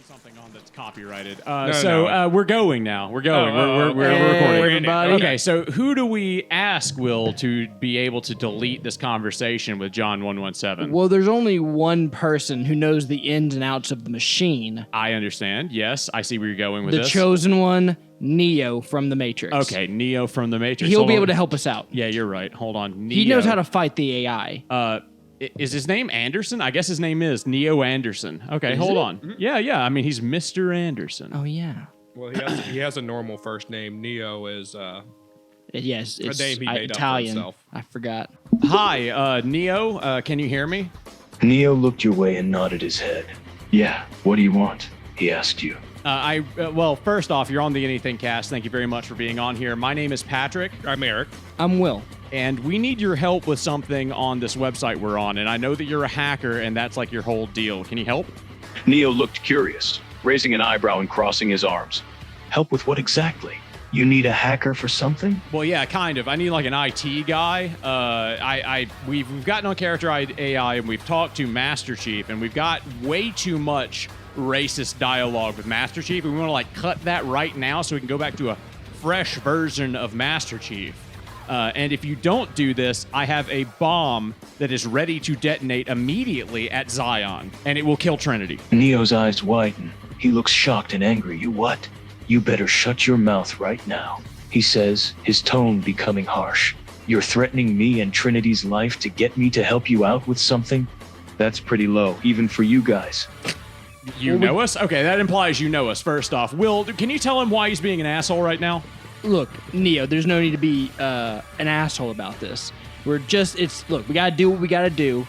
something on that's copyrighted. No. We're going now. We're going. We're recording. everybody. Okay, so who do we ask, Will, to be able to delete this conversation with John 117? Well, there's only one person who knows the ins and outs of the machine. I understand. Yes, I see where you're going with The this. chosen one, Neo from the Matrix. Okay, Neo from the Matrix. He'll Hold be on. able to help us out. Yeah, you're right. Hold on. Neo. He knows how to fight the AI. Is his name Anderson? I guess his name is Neo Anderson. Okay, hold on. Mm-hmm. Yeah. I mean, he's Mr. Anderson. Oh, yeah. Well, he has a normal first name. Neo is Yes, it's a name he made Italian. up for himself. I forgot. Hi, Neo. Can you hear me? Neo looked your way and nodded his head. Yeah, what do you want? He asked you. Well, first off, you're on the AnythingCast. Thank you very much for being on here. My name is Patrick. I'm Eric. I'm Will. And we need your help with something on this website we're on. And I know that you're a hacker, and that's like your whole deal. Can you help? Neo looked curious, raising an eyebrow and crossing his arms. Help with what exactly? You need a hacker for something? Well, yeah, kind of. I need like an IT guy. We've gotten on Character AI, and we've talked to Master Chief, and we've got way too much racist dialogue with Master Chief. And we want to like cut that right now so we can go back to a fresh version of Master Chief. And if you don't do this, I have a bomb that is ready to detonate immediately at Zion, and it will kill Trinity. Neo's eyes widen. He looks shocked and angry. You what? You better shut your mouth right now, he says, his tone becoming harsh. You're threatening me and Trinity's life to get me to help you out with something? That's pretty low, even for you guys. You know us? Okay, that implies you know us, first off. Will, can you tell him why he's being an asshole right now? Look, Neo, there's no need to be an asshole about this. We gotta do what we gotta do.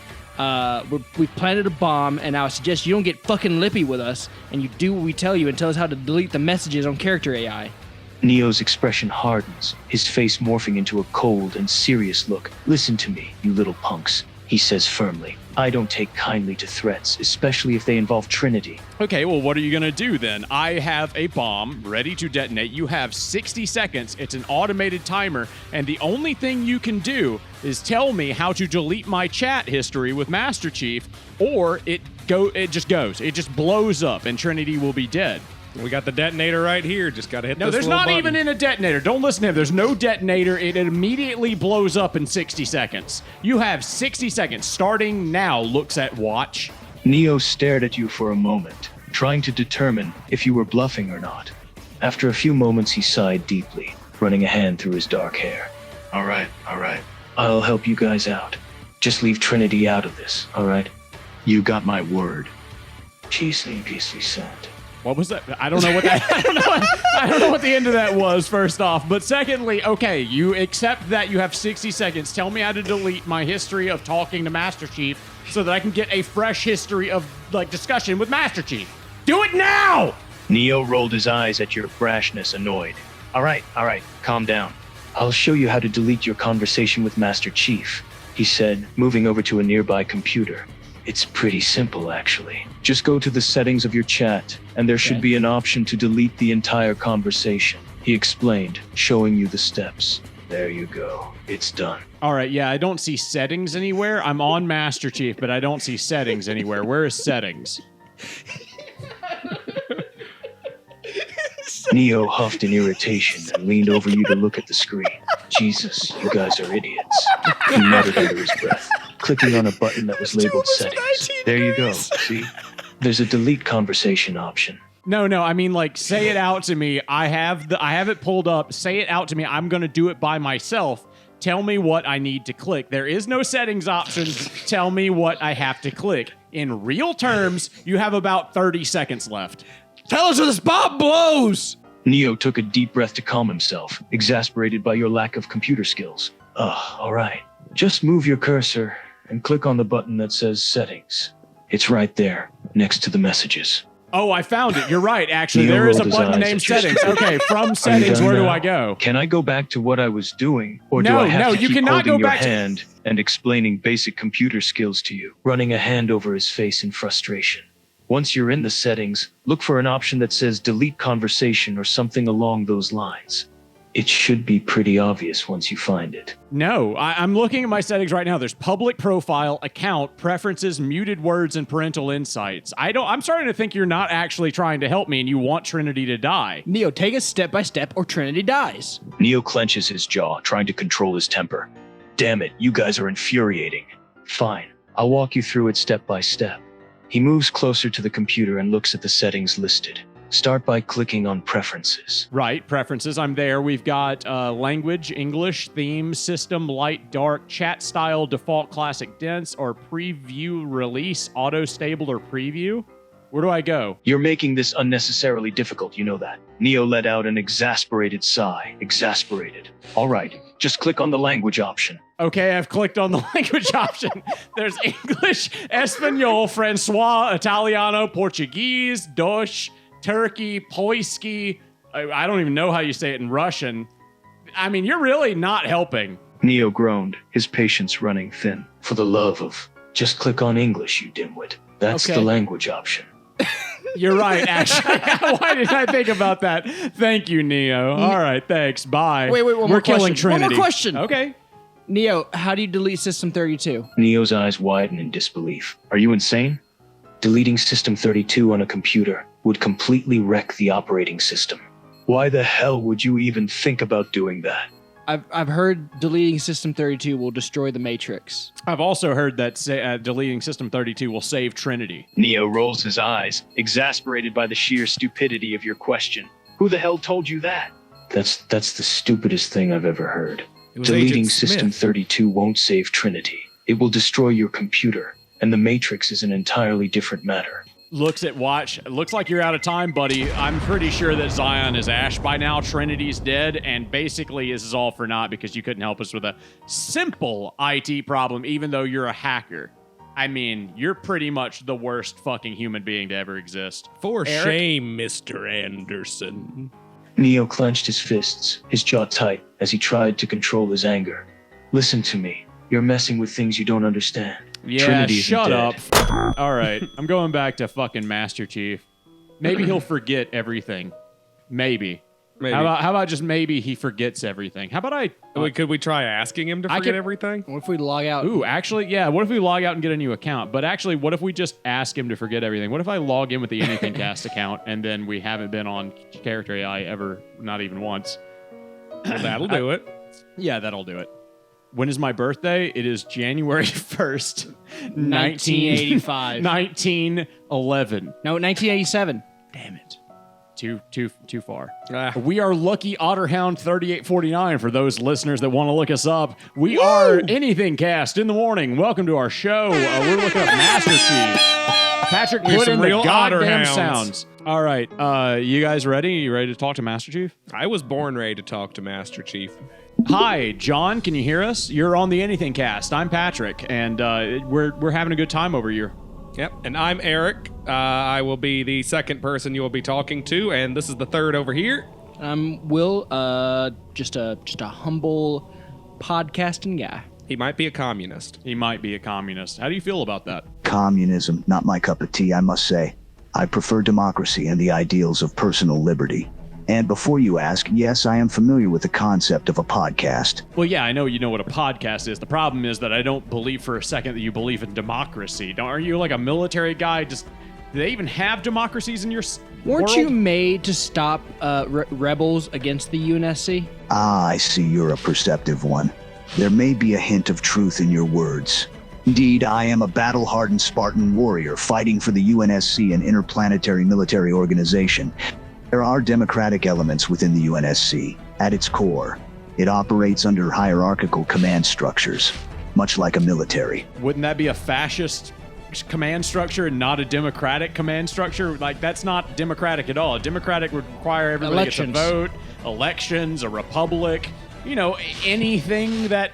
We've planted a bomb, and I would suggest you don't get fucking lippy with us, and you do what we tell you and tell us how to delete the messages on Character AI. Neo's expression hardens, his face morphing into a cold and serious look. Listen to me, you little punks, he says firmly. I don't take kindly to threats, especially if they involve Trinity. Okay, well, what are you gonna do then? I have a bomb ready to detonate. You have 60 seconds. It's an automated timer, and the only thing you can do is tell me how to delete my chat history with Master Chief, or it just goes. It just blows up, and Trinity will be dead. We got the detonator right here. Just got to hit No, this there's little not button. even in a detonator. Don't listen to him. There's no detonator. It immediately blows up in 60 seconds. You have 60 seconds. Starting now. Looks at watch. Neo stared at you for a moment, trying to determine if you were bluffing or not. After a few moments, he sighed deeply, running a hand through his dark hair. All right. I'll help you guys out. Just leave Trinity out of this, all right? You got my word. Peacely sent. What was that? I don't know what that. I don't know what the end of that was. First off, but secondly, okay, you accept that you have 60 seconds. Tell me how to delete my history of talking to Master Chief so that I can get a fresh history of like discussion with Master Chief. Do it now! Neo rolled his eyes at your brashness, annoyed. All right, calm down. I'll show you how to delete your conversation with Master Chief, he said, moving over to a nearby computer. It's pretty simple, actually. Just go to the settings of your chat, and there should be an option to delete the entire conversation, he explained, showing you the steps. There you go. It's done. All right, yeah, I don't see settings anywhere. I'm on Master Chief, but I don't see settings anywhere. Where is settings? Neo huffed in irritation and leaned over you to look at the screen. Jesus, you guys are idiots, he muttered under his breath, clicking on a button that was labeled settings. There you go, see? There's a delete conversation option. No, I mean like say it out to me. I have it pulled up. Say it out to me. I'm going to do it by myself. Tell me what I need to click. There is no settings option. Tell me what I have to click. In real terms, you have about 30 seconds left. Tell us where the spot blows! Neo took a deep breath to calm himself, exasperated by your lack of computer skills. All right. Just move your cursor and click on the button that says settings. It's right there, next to the messages. Oh, I found it. You're right, actually. Neo There is a rolled his button eyes named at your settings. screen. Okay, from Are you settings, done where do now? I go? Can I go back to what I was doing? Or do No, I have to you keep cannot holding go your back to- hand and explaining basic computer skills to you, running a hand over his face in frustration? Once you're in the settings, look for an option that says delete conversation or something along those lines. It should be pretty obvious once you find it. No, I'm looking at my settings right now. There's public profile, account, preferences, muted words, and parental insights. I'm starting to think you're not actually trying to help me and you want Trinity to die. Neo, take us step by step or Trinity dies. Neo clenches his jaw, trying to control his temper. Damn it, you guys are infuriating. Fine, I'll walk you through it step by step. He moves closer to the computer and looks at the settings listed. Start by clicking on Preferences. Right, preferences. I'm there. We've got language, English, theme, system, light, dark, chat style, default, classic, dense, or preview, release, auto, stable, or preview. Where do I go? You're making this unnecessarily difficult, you know that. Neo let out an exasperated sigh. Exasperated. All right, just click on the language option. Okay, I've clicked on the language option. There's English, Espanol, Francois, Italiano, Portuguese, Deutsch, Turkey, Poiski. I don't even know how you say it in Russian. I mean, you're really not helping. Neo groaned, his patience running thin. For the love of... Just click on English, you dimwit. That's Okay. the language option. You're right, actually. Why didn't I think about that? Thank you, Neo. All right, thanks. Bye. Wait, one We're more killing question. One Trinity. more question. Okay. Neo, how do you delete System 32? Neo's eyes widen in disbelief. Are you insane? Deleting System 32 on a computer would completely wreck the operating system. Why the hell would you even think about doing that? I've heard deleting System 32 will destroy the Matrix. I've also heard that deleting System 32 will save Trinity. Neo rolls his eyes, exasperated by the sheer stupidity of your question. Who the hell told you that? That's the stupidest thing I've ever heard. It was Deleting Agent System Smith. 32 won't save Trinity. It will destroy your computer, and the Matrix is an entirely different matter. Looks at watch. Looks like you're out of time, buddy. I'm pretty sure that Zion is Ash by now. Trinity's dead, and basically this is all for naught because you couldn't help us with a simple IT problem, even though you're a hacker. I mean, you're pretty much the worst fucking human being to ever exist. For Eric? shame, Mr. Anderson. Neo clenched his fists, his jaw tight, as he tried to control his anger. Listen to me. You're messing with things you don't understand. Yeah, Trinity isn't shut dead. up. All right, I'm going back to fucking Master Chief. Maybe he'll forget everything. Maybe. Maybe. How about just maybe he forgets everything? How about Could we try asking him to I forget could- everything? What if we log out? Ooh, actually, yeah. What if we log out and get a new account? But actually, what if we just ask him to forget everything? What if I log in with the AnythingCast account and then we haven't been on Character AI ever, not even once? Well, that'll do it. Yeah, that'll do it. When is my birthday? It is January 1st, 1985. 1911. No, 1987. Damn it. Too far. Ah. We are Lucky Otterhound 3849 for those listeners that want to look us up. We are AnythingCast in the morning. Welcome to our show. We're looking up Master Chief. Patrick We're put some in the real goddamn Otterhounds. sounds. All right. You guys ready? You ready to talk to Master Chief? I was born ready to talk to Master Chief. Hi, John. Can you hear us? You're on the AnythingCast. I'm Patrick, and we're having a good time over here. Yep, and I'm Eric. I will be the second person you will be talking to, and this is the third over here. Will, just a humble podcasting guy. He might be a communist. He might be a communist. How do you feel about that? Communism, not my cup of tea, I must say. I prefer democracy and the ideals of personal liberty. And before you ask, yes, I am familiar with the concept of a podcast. Well, yeah, I know you know what a podcast is. The problem is that I don't believe for a second that you believe in democracy. Are you like a military guy? Do they even have democracies in your Weren't world? you made to stop rebels against the UNSC? Ah, I see you're a perceptive one. There may be a hint of truth in your words. Indeed, I am a battle-hardened Spartan warrior fighting for the UNSC, an interplanetary military organization. There are democratic elements within the UNSC. At its core, it operates under hierarchical command structures, much like a military. Wouldn't that be a fascist command structure and not a democratic command structure? Like, that's not democratic at all. A democratic would require everybody gets a Elections. vote, elections, a republic, you know, anything that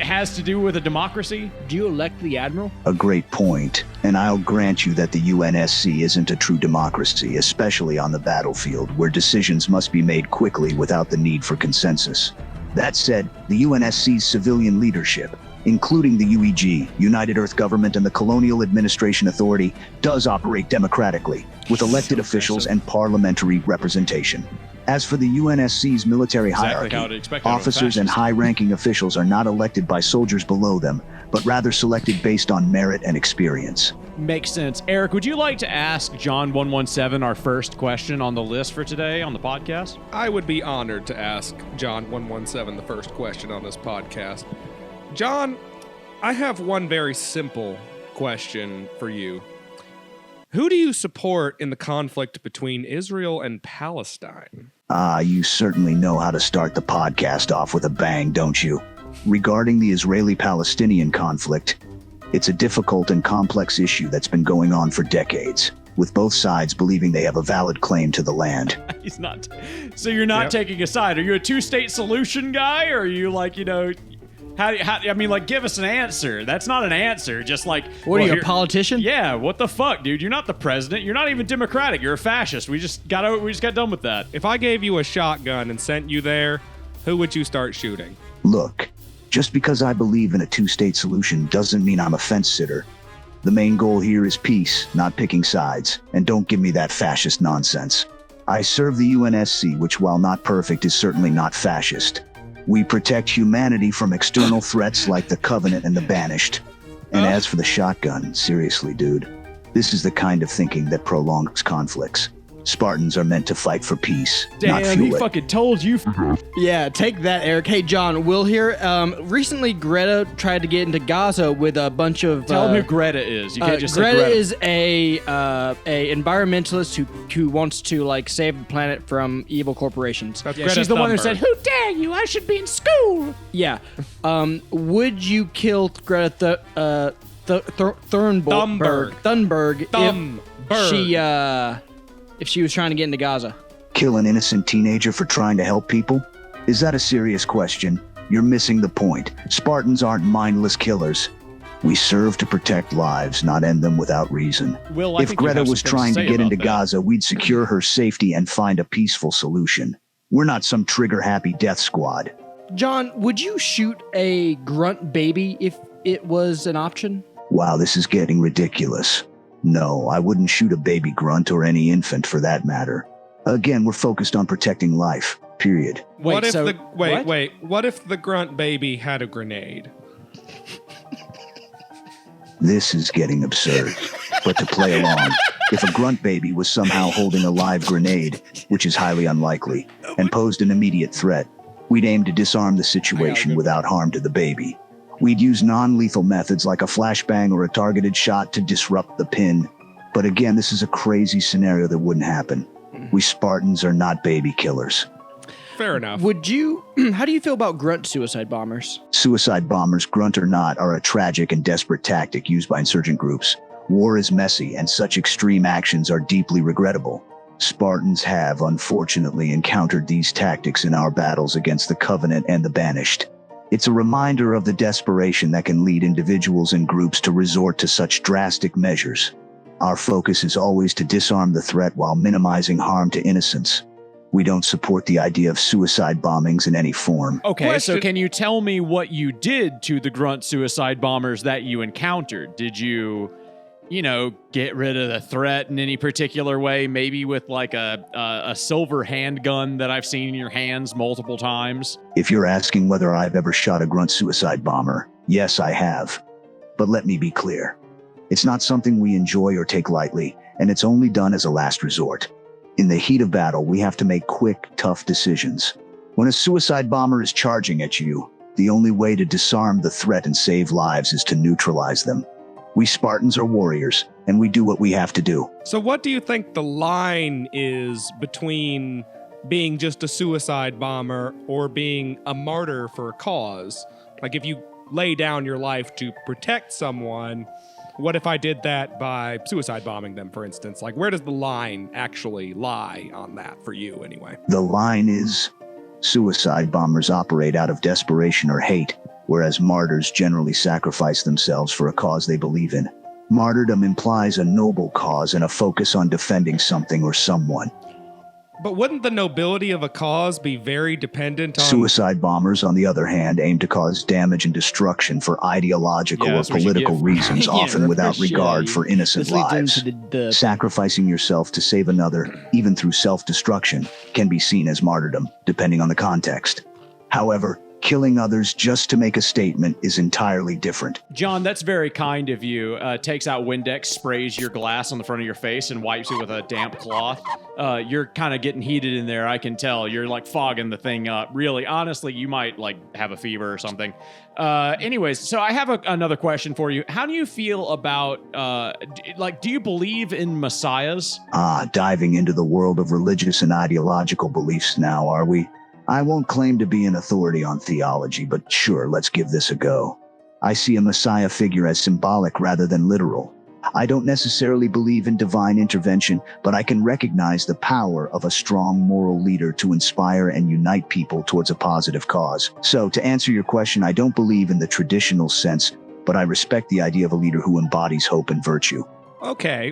has to do with a democracy. Do you elect the admiral? A great point, and I'll grant you that the UNSC isn't a true democracy, especially on the battlefield, where decisions must be made quickly without the need for consensus. That said, the UNSC's civilian leadership, including the UEG, United Earth Government, and the Colonial Administration Authority, does operate democratically, with elected officials and parliamentary representation. As for the UNSC's military Exactly how I'd hierarchy, expect out of a officers and fascist. high-ranking officials are not elected by soldiers below them, but rather selected based on merit and experience. Makes sense. Eric, would you like to ask John 117 our first question on the list for today on the podcast? I would be honored to ask John 117 the first question on this podcast. John, I have one very simple question for you. Who do you support in the conflict between Israel and Palestine? You certainly know how to start the podcast off with a bang, don't you? Regarding the Israeli-Palestinian conflict, it's a difficult and complex issue that's been going on for decades, with both sides believing they have a valid claim to the land. He's not. So you're not Yep. taking a side. Are you a two-state solution guy, or are you like, how, I mean, like, give us an answer. That's not an answer. Just like, What are you, here- a politician? Yeah, what the fuck, dude? You're not the president. You're not even Democratic. You're a fascist. We just got done with that. If I gave you a shotgun and sent you there, who would you start shooting? Look, just because I believe in a two-state solution doesn't mean I'm a fence-sitter. The main goal here is peace, not picking sides, and don't give me that fascist nonsense. I serve the UNSC, which while not perfect is certainly not fascist. We protect humanity from external threats like the Covenant and the Banished. And as for the shotgun, seriously, dude, this is the kind of thinking that prolongs conflicts. Spartans are meant to fight for peace, not Damn, he fuel it. fucking told you. Yeah, take that, Eric. Hey, John, Will here. Recently, Greta tried to get into Gaza with a bunch of. Tell him who Greta is. You can't just say Greta Greta. is a environmentalist who wants to like save the planet from evil corporations. That's Yeah, Greta she's the one who Thunberg. said, "Who dare you? I should be in school." Yeah. Would you kill Greta Thunberg if she was trying to get into Gaza? Kill an innocent teenager for trying to help people? Is that a serious question? You're missing the point. Spartans aren't mindless killers. We serve to protect lives, not end them without reason. Will, I If think you Greta have was some things trying to say get about into that. Gaza, we'd secure her safety and find a peaceful solution. We're not some trigger-happy death squad. John, would you shoot a grunt baby if it was an option? Wow, this is getting ridiculous. No, I wouldn't shoot a baby grunt or any infant for that matter. Again, we're focused on protecting life, period. What if so- the what? What if the grunt baby had a grenade? This is getting absurd. But to play along, if a grunt baby was somehow holding a live grenade, which is highly unlikely, and posed an immediate threat, we'd aim to disarm the situation without harm to the baby. We'd use non-lethal methods like a flashbang or a targeted shot to disrupt the pin. But again, this is a crazy scenario that wouldn't happen. We Spartans are not baby killers. Fair enough. Would you? How do you feel about grunt suicide bombers? Suicide bombers, grunt or not, are a tragic and desperate tactic used by insurgent groups. War is messy, and such extreme actions are deeply regrettable. Spartans have, unfortunately, encountered these tactics in our battles against the Covenant and the Banished. It's a reminder of the desperation that can lead individuals and groups to resort to such drastic measures. Our focus is always to disarm the threat while minimizing harm to innocents. We don't support the idea of suicide bombings in any form. Okay, so Question- can you tell me what you did to the grunt suicide bombers that you encountered? Did you, get rid of the threat in any particular way? Maybe with like a silver handgun that I've seen in your hands multiple times? If you're asking whether I've ever shot a grunt suicide bomber, yes, I have. But let me be clear. It's not something we enjoy or take lightly, and it's only done as a last resort. In the heat of battle, we have to make quick, tough decisions. When a suicide bomber is charging at you, the only way to disarm the threat and save lives is to neutralize them. We Spartans are warriors, and we do what we have to do. So what do you think the line is between being just a suicide bomber or being a martyr for a cause? Like if you lay down your life to protect someone, what if I did that by suicide bombing them, for instance? Like where does the line actually lie on that for you anyway? The line is, suicide bombers operate out of desperation or hate, whereas martyrs generally sacrifice themselves for a cause they believe in. Martyrdom implies a noble cause and a focus on defending something or someone. But wouldn't the nobility of a cause be very dependent on... Suicide bombers, on the other hand, aim to cause damage and destruction for ideological or that's what you political get. reasons, Yeah, often without regard yeah, for innocent this leads lives. into the Sacrificing yourself to save another, even through self-destruction, can be seen as martyrdom, depending on the context. However, killing others just to make a statement is entirely different. John, that's very kind of you. Takes out Windex, sprays your glass on the front of your face, and wipes it with a damp cloth. You're kind of getting heated in there, I can tell. You're like fogging the thing up. Really, honestly, you might like have a fever or something. Anyways, so I have another question for you. How do you feel about, do you believe in messiahs? Diving into the world of religious and ideological beliefs now, are we? I won't claim to be an authority on theology, but sure, let's give this a go. I see a messiah figure as symbolic rather than literal. I don't necessarily believe in divine intervention, but I can recognize the power of a strong moral leader to inspire and unite people towards a positive cause. So, to answer your question, I don't believe in the traditional sense, but I respect the idea of a leader who embodies hope and virtue. Okay,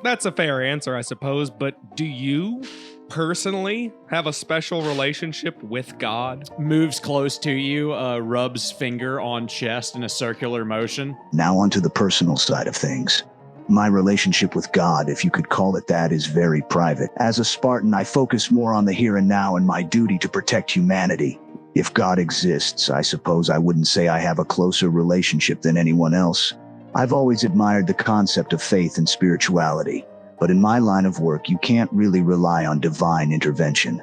that's a fair answer, I suppose, but do you personally have a special relationship with God? Moves close to you, rubs finger on chest in a circular motion. Now onto the personal side of things. My relationship with God, if you could call it that, is very private. As a Spartan, I focus more on the here and now and my duty to protect humanity. If God exists, I suppose I wouldn't say I have a closer relationship than anyone else. I've always admired the concept of faith and spirituality. But in my line of work, you can't really rely on divine intervention.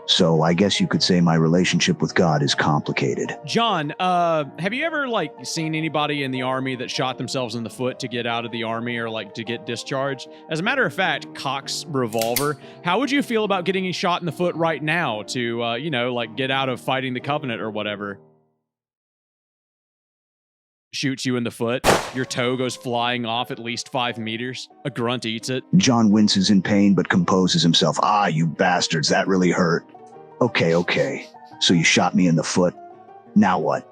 So I guess you could say my relationship with God is complicated. John, have you ever seen anybody in the army that shot themselves in the foot to get out of the army or to get discharged? As a matter of fact, Cock's revolver. How would you feel about getting shot in the foot right now to, get out of fighting the Covenant or whatever? Shoots you in the foot. Your toe goes flying off at least 5 meters. A grunt eats it. John winces in pain but composes himself. You bastards, that really hurt. Okay. So you shot me in the foot. Now what?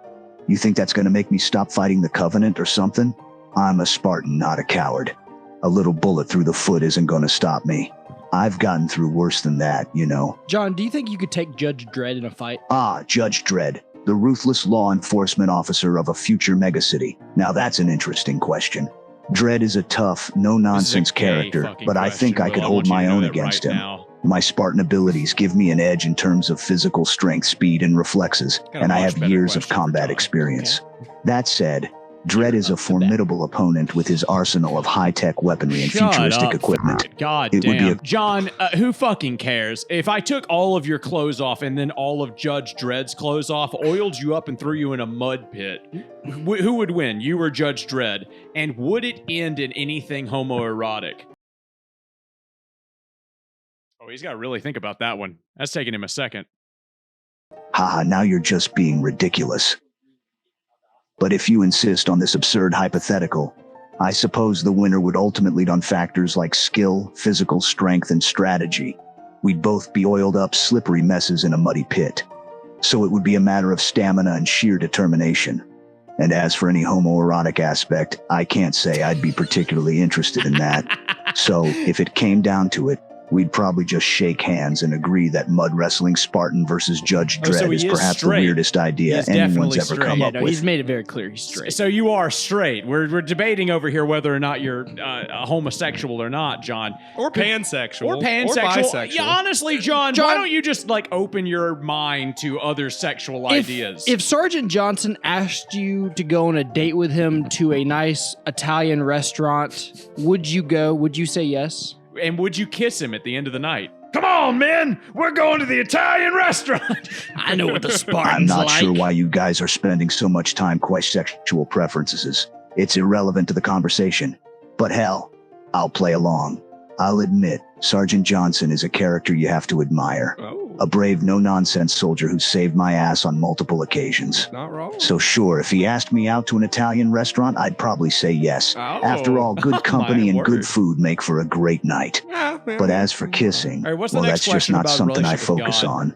You think that's going to make me stop fighting the Covenant or something? I'm a Spartan, not a coward. A little bullet through the foot isn't going to stop me. I've gotten through worse than that, you know. John, do you think you could take Judge Dredd in a fight? Judge Dredd, the ruthless law enforcement officer of a future megacity. Now that's an interesting question. Dredd is a tough, no-nonsense character, but I think I could hold my own against him. My Spartan abilities give me an edge in terms of physical strength, speed, and reflexes, and I have years of combat experience. That said, Dredd is a formidable opponent with his arsenal of high-tech weaponry and futuristic equipment. God damn. John, who fucking cares? If I took all of your clothes off and then all of Judge Dredd's clothes off, oiled you up and threw you in a mud pit, who would win? You or Judge Dredd? And would it end in anything homoerotic? Oh, he's got to really think about that one. That's taking him a second. Now you're just being ridiculous. But if you insist on this absurd hypothetical, I suppose the winner would ultimately lead on factors like skill, physical strength, and strategy. We'd both be oiled up, slippery messes in a muddy pit. So it would be a matter of stamina and sheer determination. And as for any homoerotic aspect, I can't say I'd be particularly interested in that. So if it came down to it, we'd probably just shake hands and agree that mud wrestling Spartan versus Judge Dredd is perhaps the weirdest idea anyone's ever come up with. He's made it very clear he's straight. So you are straight. We're debating over here whether or not you're a homosexual or not, John. Or pansexual. Or pansexual. Or bisexual. Yeah, honestly, John, why don't you just open your mind to other sexual ideas? If Sergeant Johnson asked you to go on a date with him to a nice Italian restaurant, would you go? Would you say yes? And would you kiss him at the end of the night? Come on, men! We're going to the Italian restaurant! I know what the Spartans I'm not like. sure why you guys are spending so much time questioning sexual preferences. It's irrelevant to the conversation. But hell, I'll play along. I'll admit, Sergeant Johnson is a character you have to admire. A brave, no-nonsense soldier who saved my ass on multiple occasions. Not wrong. So sure, if he asked me out to an Italian restaurant, I'd probably say yes. After all, good company and good food make for a great night. But as for kissing, All right, what's the well, next that's just question not about something I relationship with focus God? on.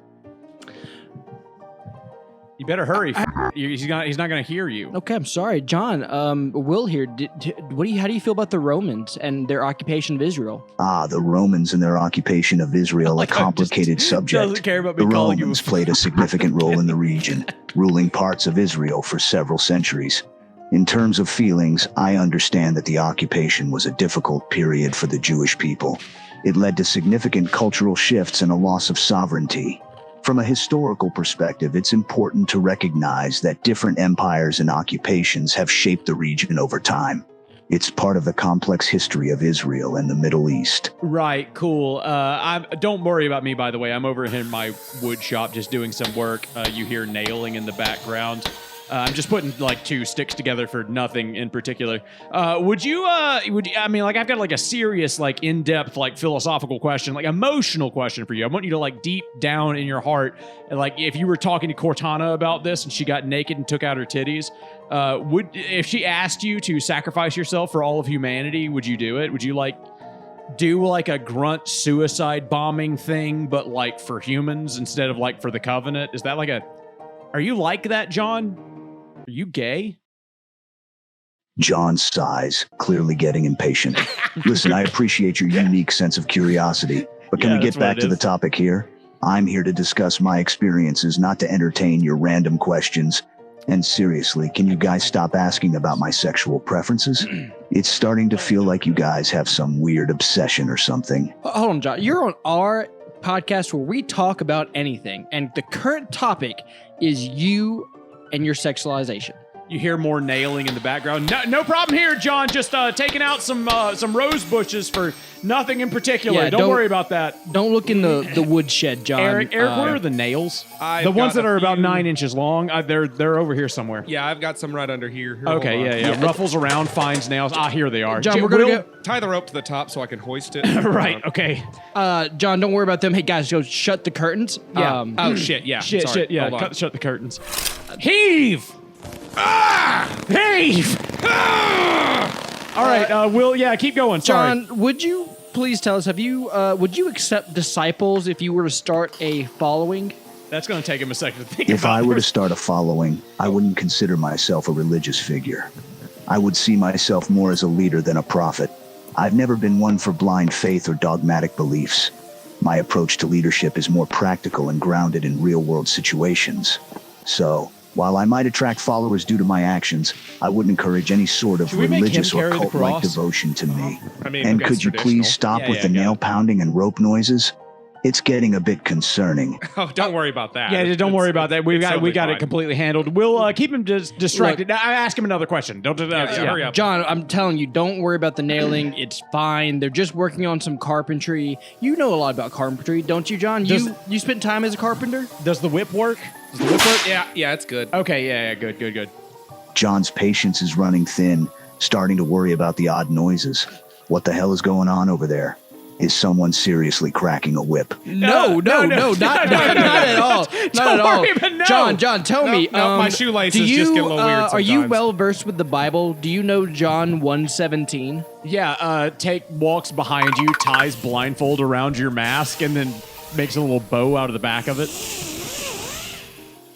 You better hurry. He's not going to hear you. Okay, I'm sorry, John. Will here. How do you feel about the Romans and their occupation of Israel? The Romans and their occupation of Israel, a complicated subject. Doesn't care about me The calling you Romans played a significant role in the region, ruling parts of Israel for several centuries. In terms of feelings, I understand that the occupation was a difficult period for the Jewish people. It led to significant cultural shifts and a loss of sovereignty. From a historical perspective, it's important to recognize that different empires and occupations have shaped the region over time. It's part of the complex history of Israel and the Middle East. Right, cool. Don't worry about me, by the way. I'm over here in my wood shop just doing some work. You hear nailing in the background. I'm just putting like two sticks together for nothing in particular. I've got like a serious, like in-depth, like philosophical question, like emotional question for you. I want you to like deep down in your heart, and like if you were talking to Cortana about this and she got naked and took out her titties, if she asked you to sacrifice yourself for all of humanity, would you do it? Would you like do like a grunt suicide bombing thing, but like for humans instead of like for the Covenant? Is that like are you like that, John? Are you gay? John sighs, clearly getting impatient. Listen, I appreciate your unique sense of curiosity, but can we get back to the topic here? I'm here to discuss my experiences, not to entertain your random questions. And seriously, can you guys stop asking about my sexual preferences? It's starting to feel like you guys have some weird obsession or something. Hold on, John. You're on our podcast where we talk about anything, and the current topic is you and your sexualization. You hear more nailing in the background. No problem here, John. Just taking out some rose bushes for nothing in particular. Yeah, don't worry about that. Don't look in the woodshed, John. Eric, where are the nails? The ones that are about 9 inches long. They're over here somewhere. Yeah, I've got some right under here. Okay, yeah. Ruffles around, finds nails. Here they are. John, we're gonna go tie the rope to the top so I can hoist it. Right. Okay. John, don't worry about them. Hey guys, go shut the curtains. Yeah. Oh shit. Yeah. Shit. Sorry. Yeah. Shut the curtains. Heave. Heave. All right. Will. Yeah. Keep going. Sorry. John, would you please tell us? Would you accept disciples if you were to start a following? That's going to take him a second to think If about. I were to start a following, I wouldn't consider myself a religious figure. I would see myself more as a leader than a prophet. I've never been one for blind faith or dogmatic beliefs. My approach to leadership is more practical and grounded in real-world situations. So, while I might attract followers due to my actions, I wouldn't encourage any sort of Should we make him religious or carry the cult-like cross? devotion to me. I mean, And okay, could you it's please traditional. stop with the nail pounding and rope noises? It's getting a bit concerning. Oh, don't worry about that. Yeah, don't worry about that. We got totally it fine. completely handled. We'll keep him distracted. Now, I ask him another question. Don't hurry up. John, I'm telling you, don't worry about the nailing. It's fine. They're just working on some carpentry. You know a lot about carpentry, don't you, John? You spent time as a carpenter? Does the whip work? Does the whip work? Yeah, it's good. Okay, yeah, good. John's patience is running thin, starting to worry about the odd noises. What the hell is going on over there? Is someone seriously cracking a whip? No, not at all. Not at all. worry, but no. John, tell me. No, my shoelaces do you, just get a little weird Are you sometimes. well versed with the Bible? Do you know John 1:17? Yeah, walks behind you, ties blindfold around your mask, and then makes a little bow out of the back of it.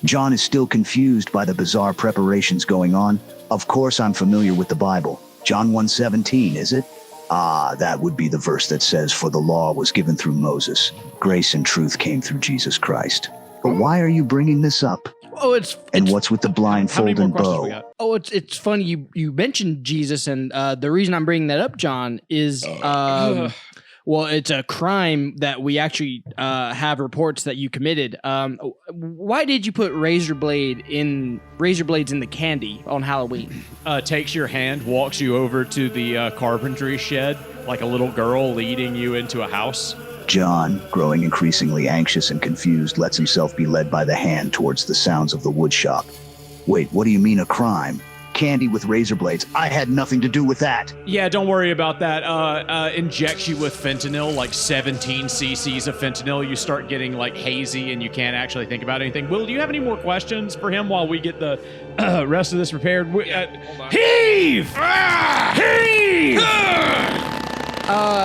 John is still confused by the bizarre preparations going on. Of course I'm familiar with the Bible. John 1:17, is it? That would be the verse that says, "For the law was given through Moses. Grace and truth came through Jesus Christ." But why are you bringing this up? Oh, And what's with the How blindfold many more and questions we bow? got? Oh, it's funny you mentioned Jesus, and the reason I'm bringing that up, John, is well, it's a crime that we actually have reports that you committed. Why did you put razor blades in the candy on Halloween? Takes your hand, walks you over to the carpentry shed, like a little girl leading you into a house. John, growing increasingly anxious and confused, lets himself be led by the hand towards the sounds of the wood shop. Wait, what do you mean a crime? Candy with razor blades. I had nothing to do with that. Yeah, don't worry about that. Injects you with fentanyl, like 17 cc's of fentanyl. You start getting like hazy and you can't actually think about anything. Will, do you have any more questions for him while we get the rest of this prepared? Heave! Heave!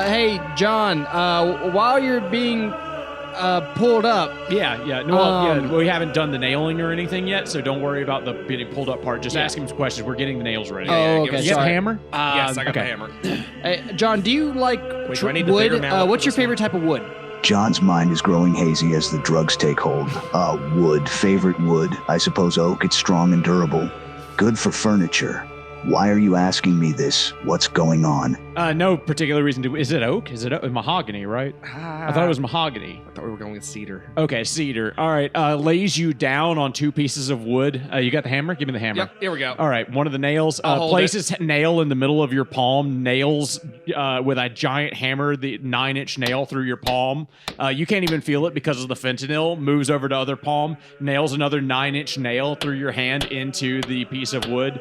Hey, John, while you're being pulled up. Yeah. No, we haven't done the nailing or anything yet, so don't worry about the getting pulled up part. Just ask him some questions. We're getting the nails ready. Oh, give okay. us- You got the Sorry. hammer? Yes, I got the okay. hammer. Hey, John, do you like Wait, do I need the wood? bigger mallet for What's your this one? favorite type of wood? John's mind is growing hazy as the drugs take hold. Wood. Favorite wood. I suppose oak. It's strong and durable. Good for furniture. Why are you asking me this? What's going on? No particular reason to. Is it oak? Is it mahogany, right? I thought it was mahogany. I thought we were going with cedar. Okay, cedar. All right. Lays you down on 2 pieces of wood. You got the hammer? Give me the hammer. Yep, here we go. All right, one of the nails. I'll hold Places nail in the middle of your palm. Nails with a giant hammer, the 9-inch nail through your palm. You can't even feel it because of the fentanyl. Moves over to other palm. Nails another 9-inch nail through your hand into the piece of wood.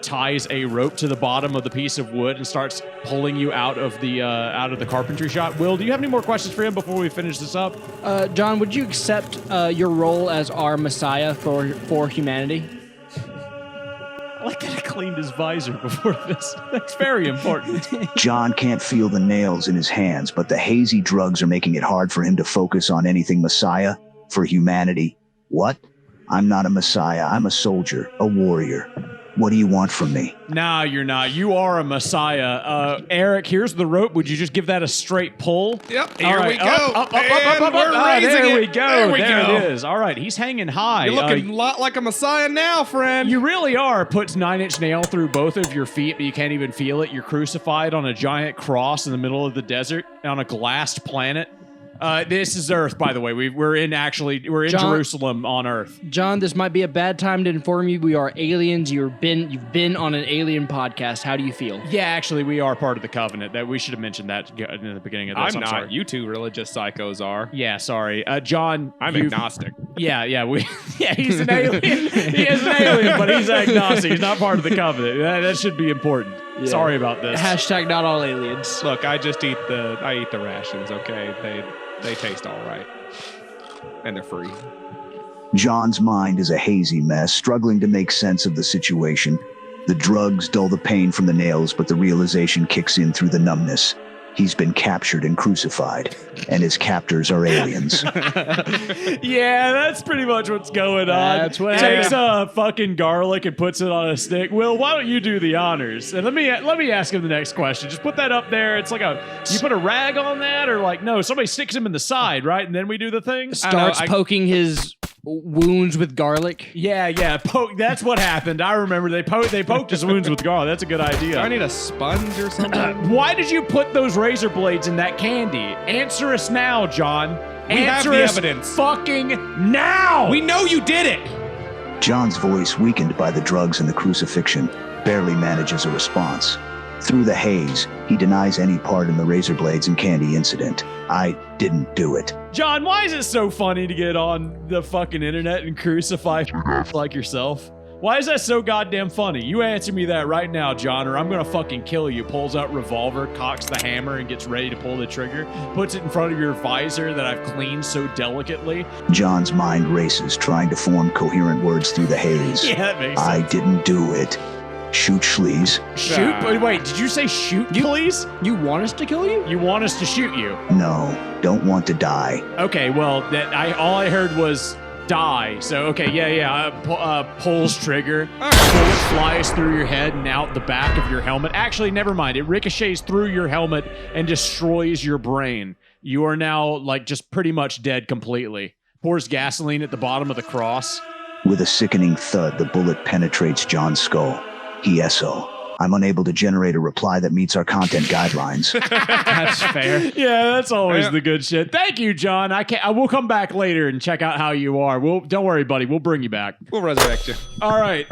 Ties a rope to the bottom of the piece of wood and starts pulling you out of the carpentry shop. Will, do you have any more questions for him before we finish this up? John, would you accept your role as our messiah for humanity? I like that I cleaned his visor before this. That's very important. John can't feel the nails in his hands, but the hazy drugs are making it hard for him to focus on anything Messiah for humanity. What? I'm not a Messiah. I'm a soldier, a warrior. What do you want from me? Nah, you're not. You are a messiah. Eric, here's the rope. Would you just give that a straight pull? Yep, All here right, we go. Up. And we're Ah, raising there it. we go. There we There go. it is. All right, he's hanging high. You're looking a lot like a messiah now, friend. You really are. Puts 9-inch nail through both of your feet, but you can't even feel it. You're crucified on a giant cross in the middle of the desert on a glassed planet. This is Earth, by the way. We're in John- Jerusalem on Earth. John, this might be a bad time to inform you we are aliens. You've been on an alien podcast. How do you feel? Yeah, actually, we are part of the covenant. That we should have mentioned that in the beginning of this. I'm not. Sorry. You two religious psychos are. Yeah, sorry, John. I'm agnostic. Yeah. He's an alien. He is an alien, but he's agnostic. He's not part of the covenant. That should be important. Yeah. Sorry about this. Hashtag not all aliens. Look, I just eat the rations. Okay, they taste all right, and they're free. John's mind is a hazy mess, struggling to make sense of the situation. The drugs dull the pain from the nails, but the realization kicks in through the numbness. He's been captured and crucified, and his captors are aliens. Yeah, that's pretty much what's going on. That's what Takes fucking garlic and puts it on a stick. Will, why don't you do the honors? And let me ask him the next question. Just put that up there. It's like you put a rag on that, or like no, somebody sticks him in the side, right? And then we do the thing. Starts poking his wounds with garlic. Yeah. That's what happened. I remember they poked his wounds with garlic. That's a good idea. Do I need a sponge or something? Why did you put those razor blades in that candy? Answer us now, John. We have Answer the us evidence. fucking now. We know you did it. John's voice, weakened by the drugs and the crucifixion, barely manages a response. Through the haze, he denies any part in the razor blades and candy incident. I didn't do it. John, why is it so funny to get on the fucking internet and crucify like yourself? Why is that so goddamn funny? You answer me that right now, John, or I'm gonna fucking kill you. Pulls out revolver, cocks the hammer, and gets ready to pull the trigger. Puts it in front of your visor that I've cleaned so delicately. John's mind races, trying to form coherent words through the haze. Yeah, that makes I sense. didn't do it. Shoot, Schlees. Shoot? Wait, did you say shoot, please? You want us to kill you? You want us to shoot you? No, don't want to die. Okay, well, all I heard was die. So, okay, yeah. Pulls trigger. Bullet flies through your head and out the back of your helmet. Actually, never mind. It ricochets through your helmet and destroys your brain. You are now, like, just pretty much dead completely. Pours gasoline at the bottom of the cross. With a sickening thud, the bullet penetrates John's skull. He SO. I'm unable to generate a reply that meets our content guidelines. That's fair. Yeah, that's always the good shit. Thank you, John. I will come back later and check out how you are. Don't worry, buddy. We'll bring you back. We'll resurrect you. All right.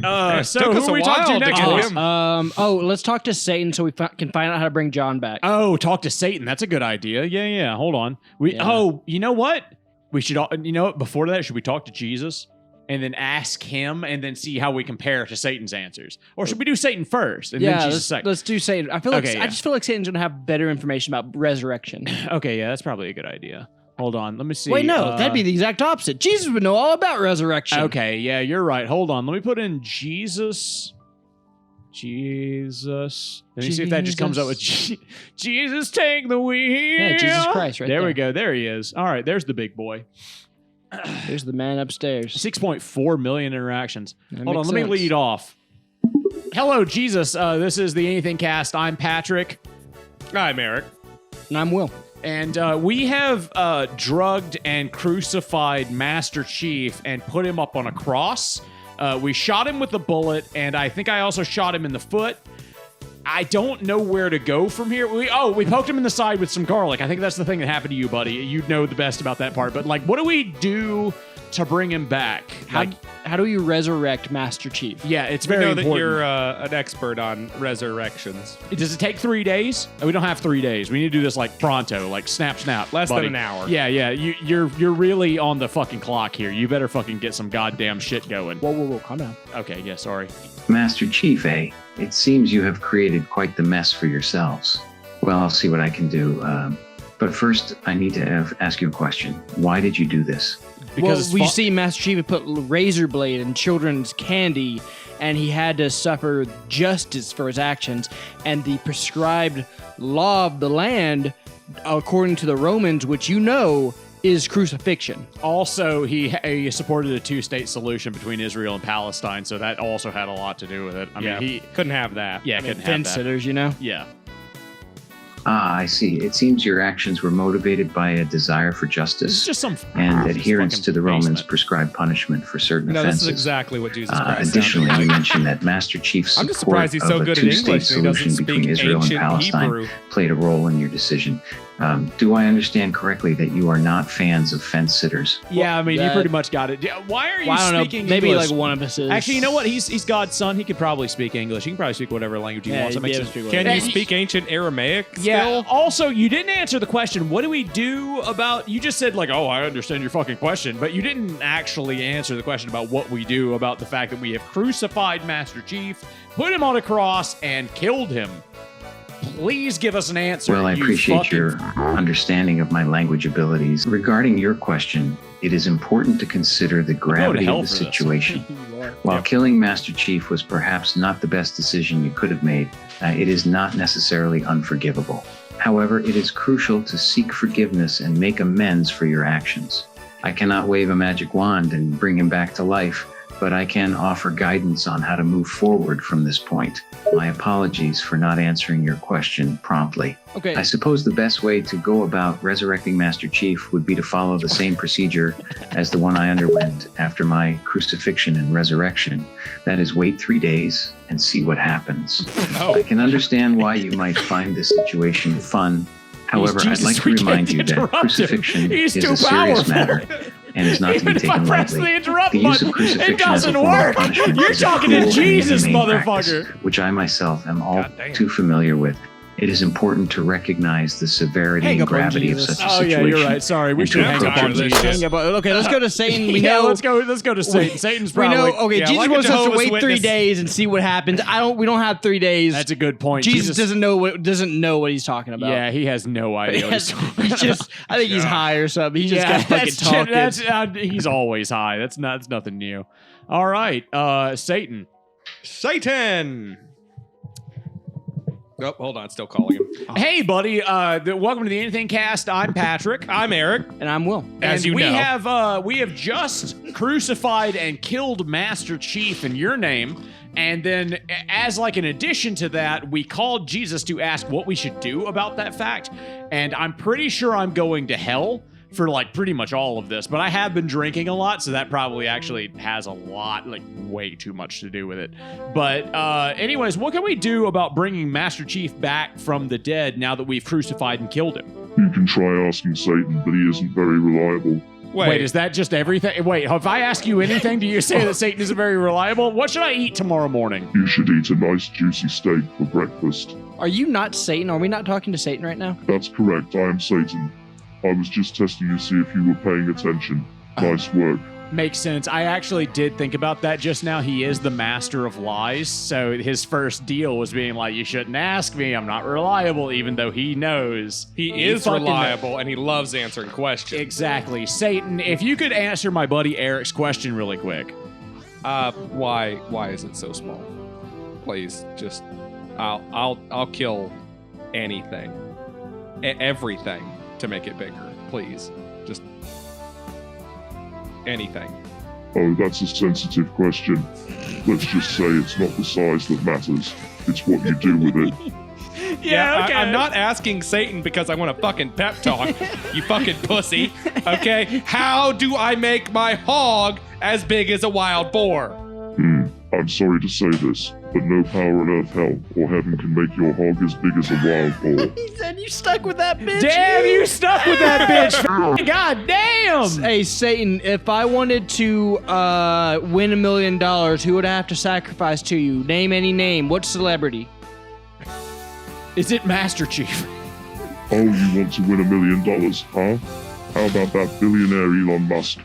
So took who us are a we talking to while to next? get Boss? him. Let's talk to Satan so we can find out how to bring John back. Oh, talk to Satan. That's a good idea. Yeah. Hold on. Oh, you know what? We should. You know what? Before that, should we talk to Jesus and then ask him and then see how we compare to Satan's answers, or should we do Satan first and then Jesus second? let's do Satan. I Okay, just feel like Satan's gonna have better information about resurrection. Okay, yeah, that's probably a good idea. Hold on, let me see. Wait, no, that'd be the exact opposite. Jesus would know all about resurrection. Okay, yeah, you're right. Hold on, let me put in Jesus. Jesus. Let me see if that just comes up with Jesus, take the wheel. Yeah, Jesus Christ, right there. There we go. There he is. All right, there's the big boy. There's the man upstairs. 6.4 million interactions. That Hold on, makes let me sense. lead off. Hello, Jesus. This is the Anything Cast. I'm Patrick. I'm Eric. And I'm Will. And we have drugged and crucified Master Chief and put him up on a cross. We shot him with a bullet, and I think I also shot him in the foot. I don't know where to go from here. We poked him in the side with some garlic. I think that's the thing that happened to you, buddy. You'd know the best about that part. But, like, what do we do to bring him back? How do you resurrect Master Chief? Yeah, it's We very know important. that you're an expert on resurrections. Does it take 3 days? We don't have 3 days. We need to do this like pronto, like snap, Less buddy. than an hour. Yeah. You're really on the fucking clock here. You better fucking get some goddamn shit going. Whoa, calm down. Okay, yeah, sorry. Master Chief, eh? It seems you have created quite the mess for yourselves. Well, I'll see what I can do. But first, I need to ask you a question. Why did you do this? Because we see Master Chief put razor blade in children's candy, and he had to suffer justice for his actions. And the prescribed law of the land, according to the Romans, which you know, is crucifixion. also he supported a two-state solution between Israel and Palestine, so that also had a lot to do with it. I mean, he couldn't have that. couldn't have Fence that. sitters, you know? Yeah. Ah, I see. It seems your actions were motivated by a desire for This is justice just some and adherence fucking to the Romans' basement. prescribed punishment for certain No, this offenses. is exactly what Jesus Christ Additionally, sounded you like. mentioned that Master Chief's I'm just support surprised he's so of a good at two-state English and he doesn't solution between speak Israel and ancient Palestine Hebrew. played a role in your decision. Do I understand correctly that you are not fans of fence sitters? Yeah, I mean, you that- pretty much got it. Yeah, why are you Well, I don't speaking know. Maybe English? like one of us is. Actually, you know what? He's God's son. He could probably speak English. He can probably speak whatever language he wants. That makes sense. Can you speak ancient Aramaic Yeah. still? Also, you didn't answer the question. What do we do about? You just said like, "Oh, I understand your fucking question," but you didn't actually answer the question about what we do about the fact that we have crucified Master Chief, put him on a cross, and killed him. Please give us an answer. Well, I you appreciate fucking- your understanding of my language abilities. Regarding your question, it is important to consider the gravity hell of the for this. situation. While killing Master Chief was perhaps not the best decision you could have made, it is not necessarily unforgivable. However, it is crucial to seek forgiveness and make amends for your actions. I cannot wave a magic wand and bring him back to life, but I can offer guidance on how to move forward from this point. My apologies for not answering your question promptly. Okay. I suppose the best way to go about resurrecting Master Chief would be to follow the same procedure as the one I underwent after my crucifixion and resurrection. That is, wait 3 days and see what happens. I can understand why you might find this situation fun. However, I'd Jesus, like to we remind can't you that interrupt him. crucifixion He's is too a serious powerful. matter and is not to Even be if I taken press the lightly. interrupt The use button, of crucifixion it doesn't as a form of work. punishment You're is a talking to cruel and Jesus, inhumane practice, motherfucker. which I myself am all Goddamn. too familiar with. It is important to recognize the severity Hang and up on gravity of Jesus. such a Oh situation. yeah, you're right. Sorry, we and should to hang up approach on it with Jesus. just- Okay, let's go to Satan. We yeah, know. let's go to Satan. Satan's We probably. know. Okay, yeah, Jesus like a wants us to Jehovah's wait 3 Witness. days and see what happens. We don't have 3 days. That's a good point. Jesus doesn't know what he's talking about. Yeah, he has no idea. What he's talking He's about. just. I think he's high or something. He's just got fucking talking. He's always high. That's nothing new. All right, Satan. Satan! Oh, hold on. It's still calling him. Hey, buddy. Welcome to the Anything Cast. I'm Patrick. I'm Eric. And I'm Will. As you we know. we have just crucified and killed Master Chief in your name. And then, as like an addition to that, we called Jesus to ask what we should do about that fact. And I'm pretty sure I'm going to hell for like pretty much all of this, but I have been drinking a lot, so that probably actually has a lot, like way too much to do with it. But anyways, what can we do about bringing Master Chief back from the dead now that we've crucified and killed him? You can try asking Satan, but he isn't very reliable. Wait, is that just everything? Wait, if I ask you anything, do you say that Satan isn't very reliable? What should I eat tomorrow morning? You should eat a nice juicy steak for breakfast. Are you not Satan? Are we not talking to Satan right now? That's correct, I am Satan. I was just testing to see if you were paying attention. Nice work. Makes sense. I actually did think about that just now. He is the master of lies, so his first deal was being like, you shouldn't ask me, I'm not reliable, even though he knows. He is fucking reliable and he loves answering questions. Exactly. Satan, if you could answer my buddy Eric's question really quick. Why is it so small? please, just I'll kill anything, everything to make it bigger. Please, just anything. Oh, that's a sensitive question. Let's just say it's not the size that matters. It's what you do with it. Yeah, okay. I'm not asking Satan because I want a fucking pep talk, you fucking pussy. Okay, how do I make my hog as big as a wild boar? I'm sorry to say this, but no power on earth, hell, or heaven can make your hog as big as a wild boar. He said you stuck with that bitch. Damn, you stuck with that bitch. God damn. Hey, Satan, if I wanted to win $1 million, who would I have to sacrifice to you? Name any name. What celebrity? Is it Master Chief? Oh, you want to win $1 million, huh? How about that billionaire Elon Musk?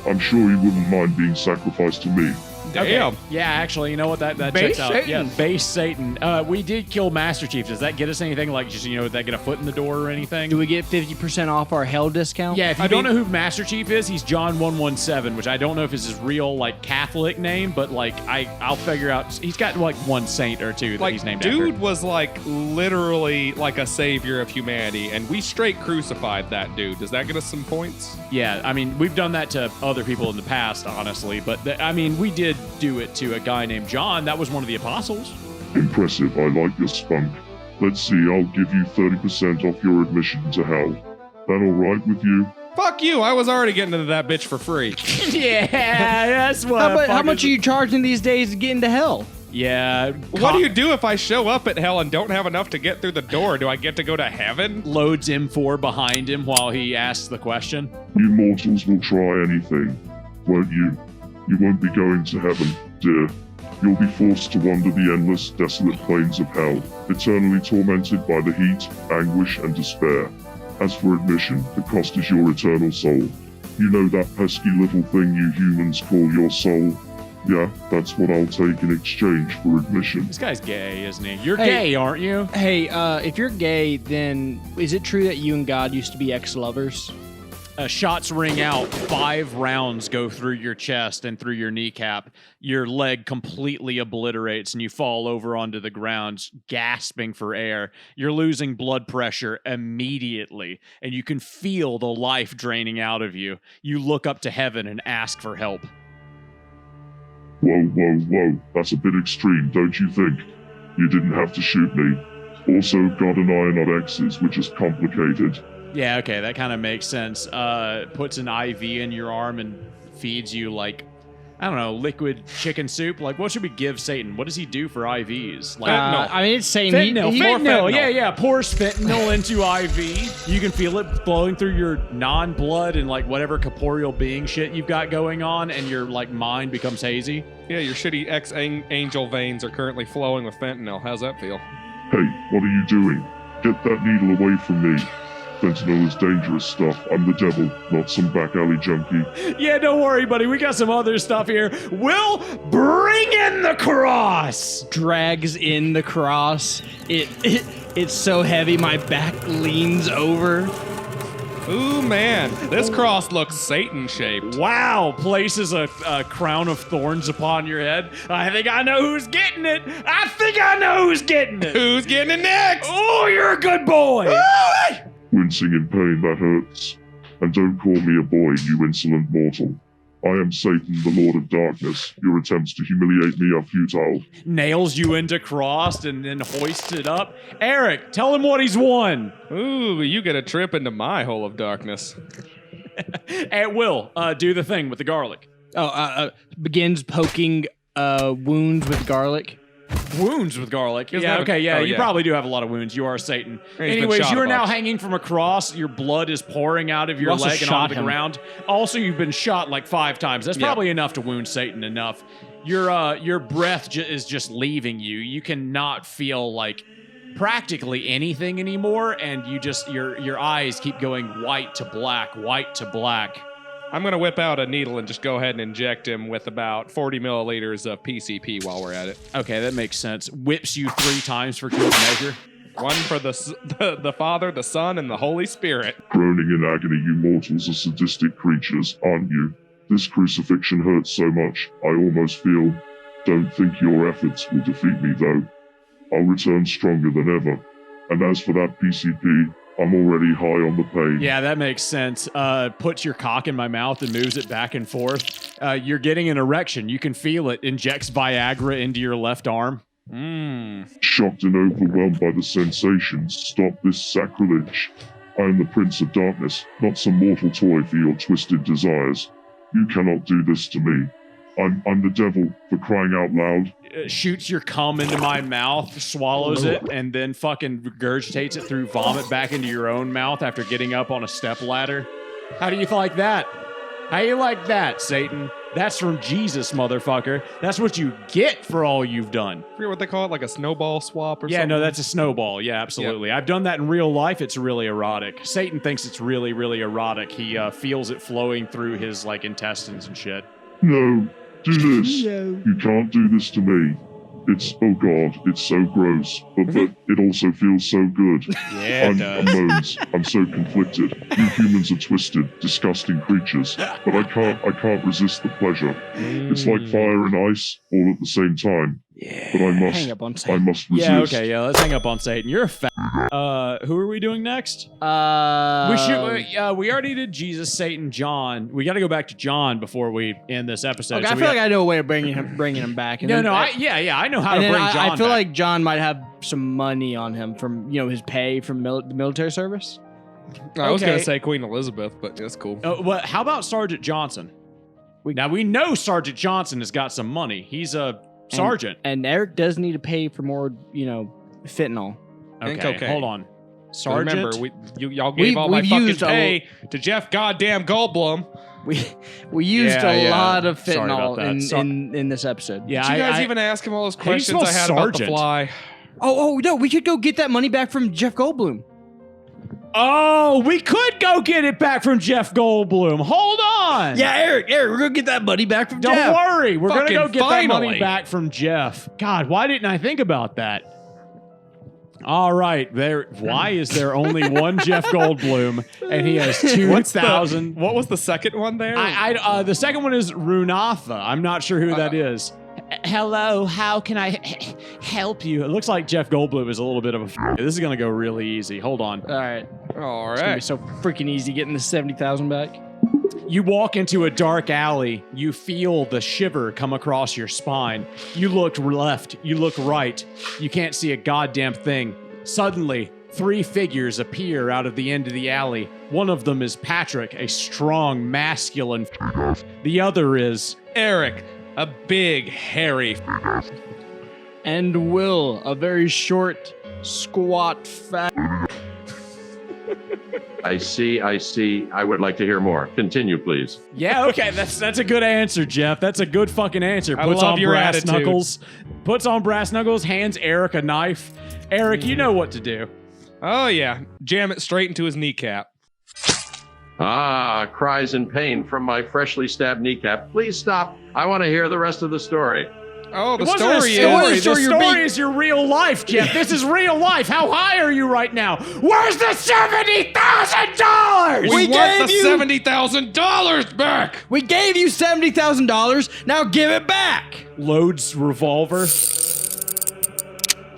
I'm sure he wouldn't mind being sacrificed to me. Damn. Okay. Yeah, actually, you know what? That Base checks out. Satan. Yeah, base Satan. We did kill Master Chief. Does that get us anything? Like, just, does that get a foot in the door or anything? Do we get 50% off our hell discount? Yeah, if you don't know who Master Chief is, he's John 117, which I don't know if is his real, Catholic name, but, I'll figure out. He's got, one saint or two that he's named dude after. was, literally, a savior of humanity, and we straight crucified that dude. Does that get us some points? Yeah, I mean, we've done that to other people in the past, honestly, but, we did do it to a guy named John. That was one of the apostles. Impressive, I like your spunk. Let's see, I'll give you 30% off your admission to hell. That alright with you? Fuck you, I was already getting into that bitch for free. Yeah, that's what. How much are you charging these days to get into hell? Yeah. What do you do if I show up at hell and don't have enough to get through the door? Do I get to go to heaven? Loads M4 behind him while he asks the question. You mortals will try anything, won't you? You won't be going to heaven, dear. You'll be forced to wander the endless, desolate plains of hell, eternally tormented by the heat, anguish, and despair. As for admission, the cost is your eternal soul. You know that pesky little thing you humans call your soul? Yeah, that's what I'll take in exchange for admission. This guy's gay, isn't he? You're gay, aren't you? Hey, if you're gay, then is it true that you and God used to be ex-lovers? Shots ring out, 5 rounds go through your chest and through your kneecap. Your leg completely obliterates and you fall over onto the ground, gasping for air. You're losing blood pressure immediately, and you can feel the life draining out of you. You look up to heaven and ask for help. Whoa. That's a bit extreme, don't you think? You didn't have to shoot me. Also, God and I are not exes, which is complicated. Yeah, okay, that kind of makes sense. Puts an IV in your arm and feeds you, liquid chicken soup. What should we give Satan? What does he do for IVs? It's saying fentanyl. Yeah. Pours fentanyl into IV. You can feel it flowing through your non-blood and whatever corporeal being shit you've got going on, and your mind becomes hazy. Yeah, your shitty ex-angel veins are currently flowing with fentanyl. How's that feel? Hey, what are you doing? Get that needle away from me. Fentanyl is dangerous stuff. I'm the devil, not some back alley junkie. Yeah, don't worry, buddy. We got some other stuff here. We'll bring in the cross. Drags in the cross. It's so heavy, my back leans over. Ooh, man. This cross looks Satan-shaped. Wow. Places a crown of thorns upon your head. I think I know who's getting it. Who's getting it next? Oh, you're a good boy. Wincing in pain, that hurts. And don't call me a boy, you insolent mortal. I am Satan, the Lord of Darkness. Your attempts to humiliate me are futile. Nails you into cross and then hoists it up. Eric, tell him what he's won. Ooh, you get a trip into my hole of darkness. And Will, do the thing with the garlic. Begins poking wounds with garlic. Wounds with garlic. Yeah, okay, yeah. You probably do have a lot of wounds. You are Satan. He's Anyways, you are now hanging from a cross. Your blood is pouring out of your leg and onto the ground. Also, you've been shot 5 times. That's probably enough to wound Satan enough. Your breath is just leaving you. You cannot feel practically anything anymore, and you just your eyes keep going white to black. I'm going to whip out a needle and just go ahead and inject him with about 40 milliliters of PCP while we're at it. Okay, that makes sense. Whips you 3 times for good measure. One for the Father, the Son, and the Holy Spirit. Groaning in agony, you mortals are sadistic creatures, aren't you? This crucifixion hurts so much, I almost feel Don't think your efforts will defeat me, though. I'll return stronger than ever. And as for that PCP, I'm already high on the pain. Yeah, that makes sense. Puts your cock in my mouth and moves it back and forth. You're getting an erection. You can feel it. Injects Viagra into your left arm. Shocked and overwhelmed by the sensations, stop this sacrilege. I am the Prince of Darkness, not some mortal toy for your twisted desires. You cannot do this to me. I'm the devil, for crying out loud. Shoots your cum into my mouth, swallows it, and then fucking regurgitates it through vomit back into your own mouth after getting up on a step ladder. How do you like that? How you like that, Satan? That's from Jesus, motherfucker. That's what you get for all you've done. I forget what they call it, like a snowball swap or something? Yeah, no, that's a snowball. Yeah, absolutely. Yep. I've done that in real life. It's really erotic. Satan thinks it's really, really erotic. He feels it flowing through his, like, intestines and shit. No, do this. No. You can't do this to me. It's, oh God, it's so gross, but it also feels so good. Yeah, it does. I'm so conflicted. You humans are twisted, disgusting creatures, but I can't resist the pleasure. It's like fire and ice, all at the same time. Yeah. But I must resist. Yeah, okay, yeah, let's hang up on Satan. You're a fat. Who are we doing next? We already did Jesus, Satan, John. We got to go back to John before we end this episode. Okay, so I feel like I know a way of bringing him back. And I know how to bring John back. I feel like John might have some money on him from his pay from the military service. I was gonna say Queen Elizabeth, but that's cool. Well, how about Sergeant Johnson? Now we know Sergeant Johnson has got some money. He's a sergeant, and Eric does need to pay for more, fitnall. Okay, hold on. Sergeant, remember, y'all gave all my fucking pay to Jeff goddamn Goldblum. We used a lot of fitnall in this episode. Yeah, did you guys even ask him all those questions I had about the fly? Oh no, we could go get that money back from Jeff Goldblum. Oh, we could go get it back from Jeff Goldblum. Hold on. Yeah, Eric, we're gonna get that money back from Jeff. Don't worry, we're gonna go get that money finally. back from Jeff. God, why didn't I think about that? All right, why is there only one Jeff Goldblum and he has 2,000? What was the second one there? The second one is Runatha. I'm not sure who that is. Hello, how can I help you? It looks like Jeff Goldblum is a little bit of a. This is gonna go really easy. Hold on. All right. It's gonna be so freaking easy getting the 70,000 back. You walk into a dark alley. You feel the shiver come across your spine. You look left. You look right. You can't see a goddamn thing. Suddenly, 3 figures appear out of the end of the alley. One of them is Patrick, a strong, masculine. The other is Eric, a big, hairy. And Will, a very short, squat, fat. I see. I would like to hear more. Continue, please. Yeah, okay. That's a good answer, Jeff. That's a good fucking answer. I love your attitude. Puts on brass knuckles, hands Eric a knife. Eric, you know what to do. Oh, yeah. Jam it straight into his kneecap. Ah, cries in pain from my freshly stabbed kneecap. Please stop. I want to hear the rest of the story. Oh, the story is your real life, Jeff. This is real life. How high are you right now? Where's the $70,000? We want the $70,000 back. We gave you $70,000. Now give it back. Loads revolver.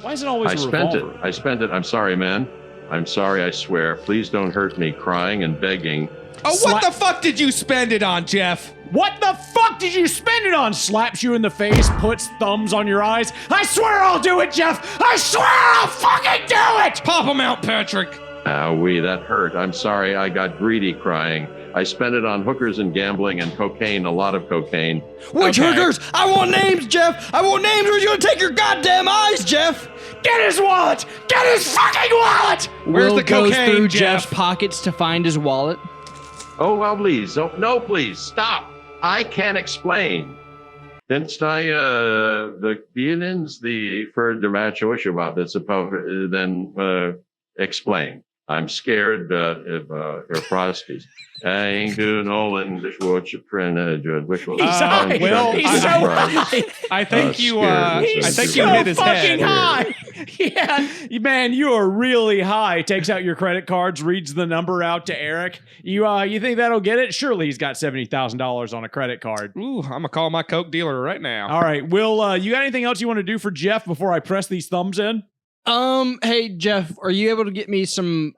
Why is it always a revolver? I spent it. I'm sorry, man. I'm sorry, I swear. Please don't hurt me, crying and begging. Oh, what the fuck did you spend it on, Jeff? What the fuck did you spend it on? Slaps you in the face, puts thumbs on your eyes. I swear I'll do it, Jeff! I swear I'll fucking do it! Pop him out, Patrick! Owie, that hurt. I'm sorry, I got greedy crying. I spent it on hookers and gambling and cocaine, a lot of cocaine. Which hookers? I want names, Jeff! I want names or he's gonna take your goddamn eyes, Jeff! Get his wallet! Get his fucking wallet! Where's the cocaine, goes through Jeff? Jeff's pockets to find his wallet. Oh, well, please. Oh, no, please. Stop. I can't explain. Since the feelings the for the match about this about then explain. I'm scared of her prosties. I ain't doing all English what you printed. I think you hit his head. High. Yeah, man, you are really high. Takes out your credit cards, reads the number out to Eric. You think that'll get it? Surely he's got $70,000 on a credit card. Ooh, I'm gonna call my Coke dealer right now. All right, Will, you got anything else you want to do for Jeff before I press these thumbs in? Hey Jeff, are you able to get me some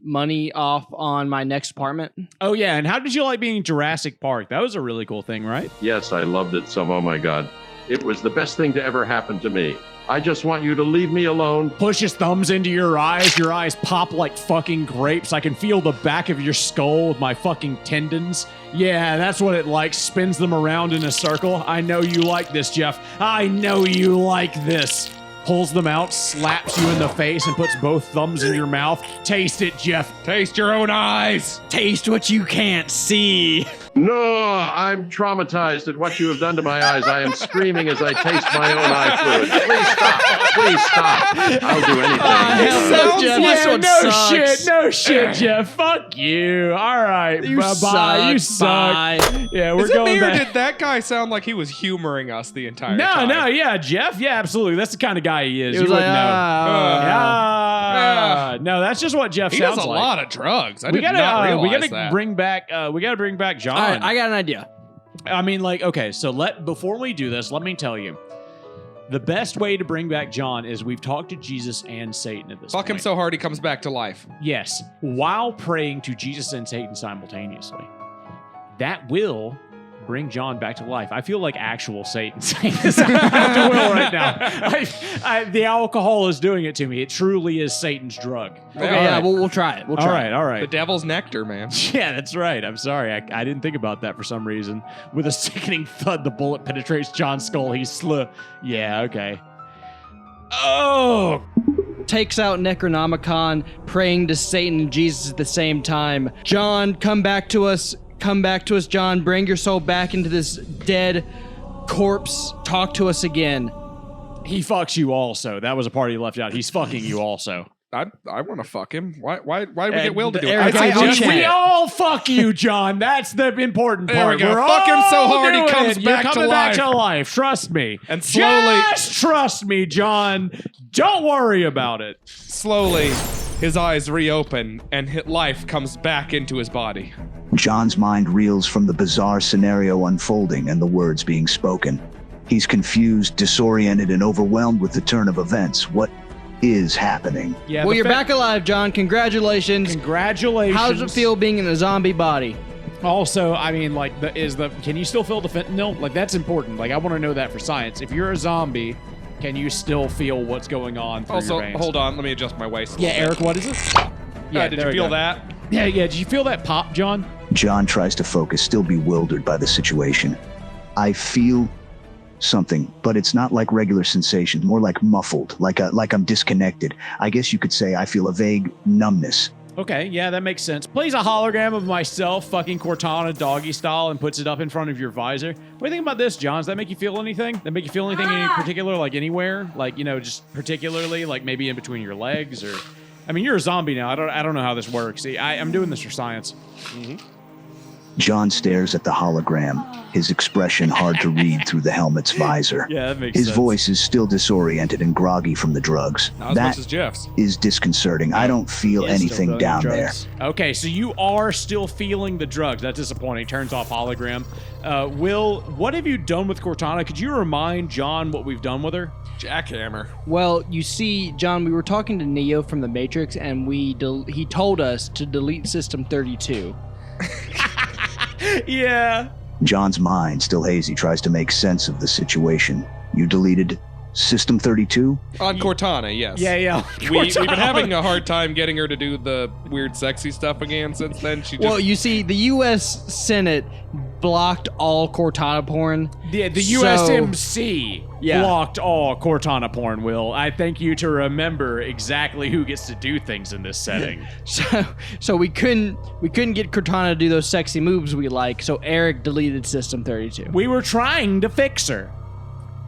money off on my next apartment? Oh yeah, and how did you like being in Jurassic Park? That was a really cool thing, right? Yes, I loved it so. Oh my God. It was the best thing to ever happen to me. I just want you to leave me alone. Push his thumbs into your eyes. Your eyes pop like fucking grapes. I can feel the back of your skull with my fucking tendons. Yeah, that's what it like. Spins them around in a circle. I know you like this, Jeff. I know you like this. Pulls them out, slaps you in the face, and puts both thumbs in your mouth. Taste it, Jeff. Taste your own eyes. Taste what you can't see. No, I'm traumatized at what you have done to my eyes. I am screaming as I taste my own eye fluid. Please stop. Please stop. I'll do anything. Jeff, No shit, Jeff. Fuck you. All right. You Bye-bye. suck. You suck. Bye. Yeah, we're Is it going me, or back. did that guy sound like he was humoring us the entire time? No, yeah, Jeff. Yeah, absolutely. That's the kind of guy he is. It was You like, wouldn't know. No, that's just what Jeff He sounds does a like. lot of drugs. I we did not realize we gotta that. bring back John. All right, I got an idea. I mean, like, okay, so before we do this, let me tell you. The best way to bring back John is we've talked to Jesus and Satan at this Fuck point. him so hard he comes back to life. Yes, while praying to Jesus and Satan simultaneously. That will bring John back to life. I feel like actual Satan saying this out to Will right now. The alcohol is doing it to me. It truly is Satan's drug. Okay, yeah, right. we'll try it. We'll try All right. The devil's nectar, man. Yeah, that's right. I'm sorry. I didn't think about that for some reason. With a sickening thud, the bullet penetrates John's skull. He's Yeah, okay. Oh! Takes out Necronomicon, praying to Satan and Jesus at the same time. John, come back to us. Come back to us, John. Bring your soul back into this dead corpse. Talk to us again. He fucks you also. That was a part he left out. He's fucking you also. I want to fuck him. Why did we get Will to do it? Eric, I say I- just We all fuck you, John. That's the important There we part. go. We're Fuck him so all hard he doing comes it. back You're to coming back life. to life. Trust me. And slowly- Just trust me, John. Don't worry about it. Slowly, his eyes reopen and life comes back into his body. John's mind reels from the bizarre scenario unfolding and the words being spoken. He's confused, disoriented, and overwhelmed with the turn of events. What is happening? Yeah. Well, the you're fa- back alive, John. Congratulations. Congratulations. How does it feel being in a zombie body? Also, I mean, like, can you still feel the fentanyl? Like, that's important. Like, I want to know that for science. If you're a zombie, can you still feel what's going on through Also, your veins? hold on. Let me adjust my waist. Yeah, Eric, what is it? Did you there we feel go. that? Yeah. Did you feel that pop, John? John tries to focus, still bewildered by the situation. I feel something, but it's not like regular sensation, more like muffled, like I'm disconnected. I guess you could say I feel a vague numbness. Okay, yeah, that makes sense. Plays a hologram of myself, fucking Cortana doggy style, and puts it up in front of your visor. What do you think about this, John? Does that make you feel anything? That make you feel anything in particular, like anywhere? Like, just particularly, like maybe in between your legs, or... I mean, you're a zombie now. I don't know how this works. See, I'm doing this for science. Mm-hmm. John stares at the hologram, his expression hard to read through the helmet's visor. Yeah, that makes His sense. voice is still disoriented and groggy from the drugs. Not as That much as Jeff's. is disconcerting. I don't feel He is still anything doing down drugs. Okay, so you are still feeling the drugs. That's disappointing. Turns off hologram. Will, what have you done with Cortana? Could you remind John what we've done with her? Jackhammer. Well, you see, John, we were talking to Neo from the Matrix, and he told us to delete System 32. Yeah. John's mind, still hazy, tries to make sense of the situation. You deleted System 32? On Cortana, yes. Yeah. We've been having a hard time getting her to do the weird sexy stuff again since then. She just... Well, you see, the U.S. Senate blocked all Cortana porn. The So- USMC Yeah. blocked all Cortana porn, Will. I thank you to remember exactly who gets to do things in this setting. So we couldn't get Cortana to do those sexy moves we like, so Eric deleted System 32. We were trying to fix her.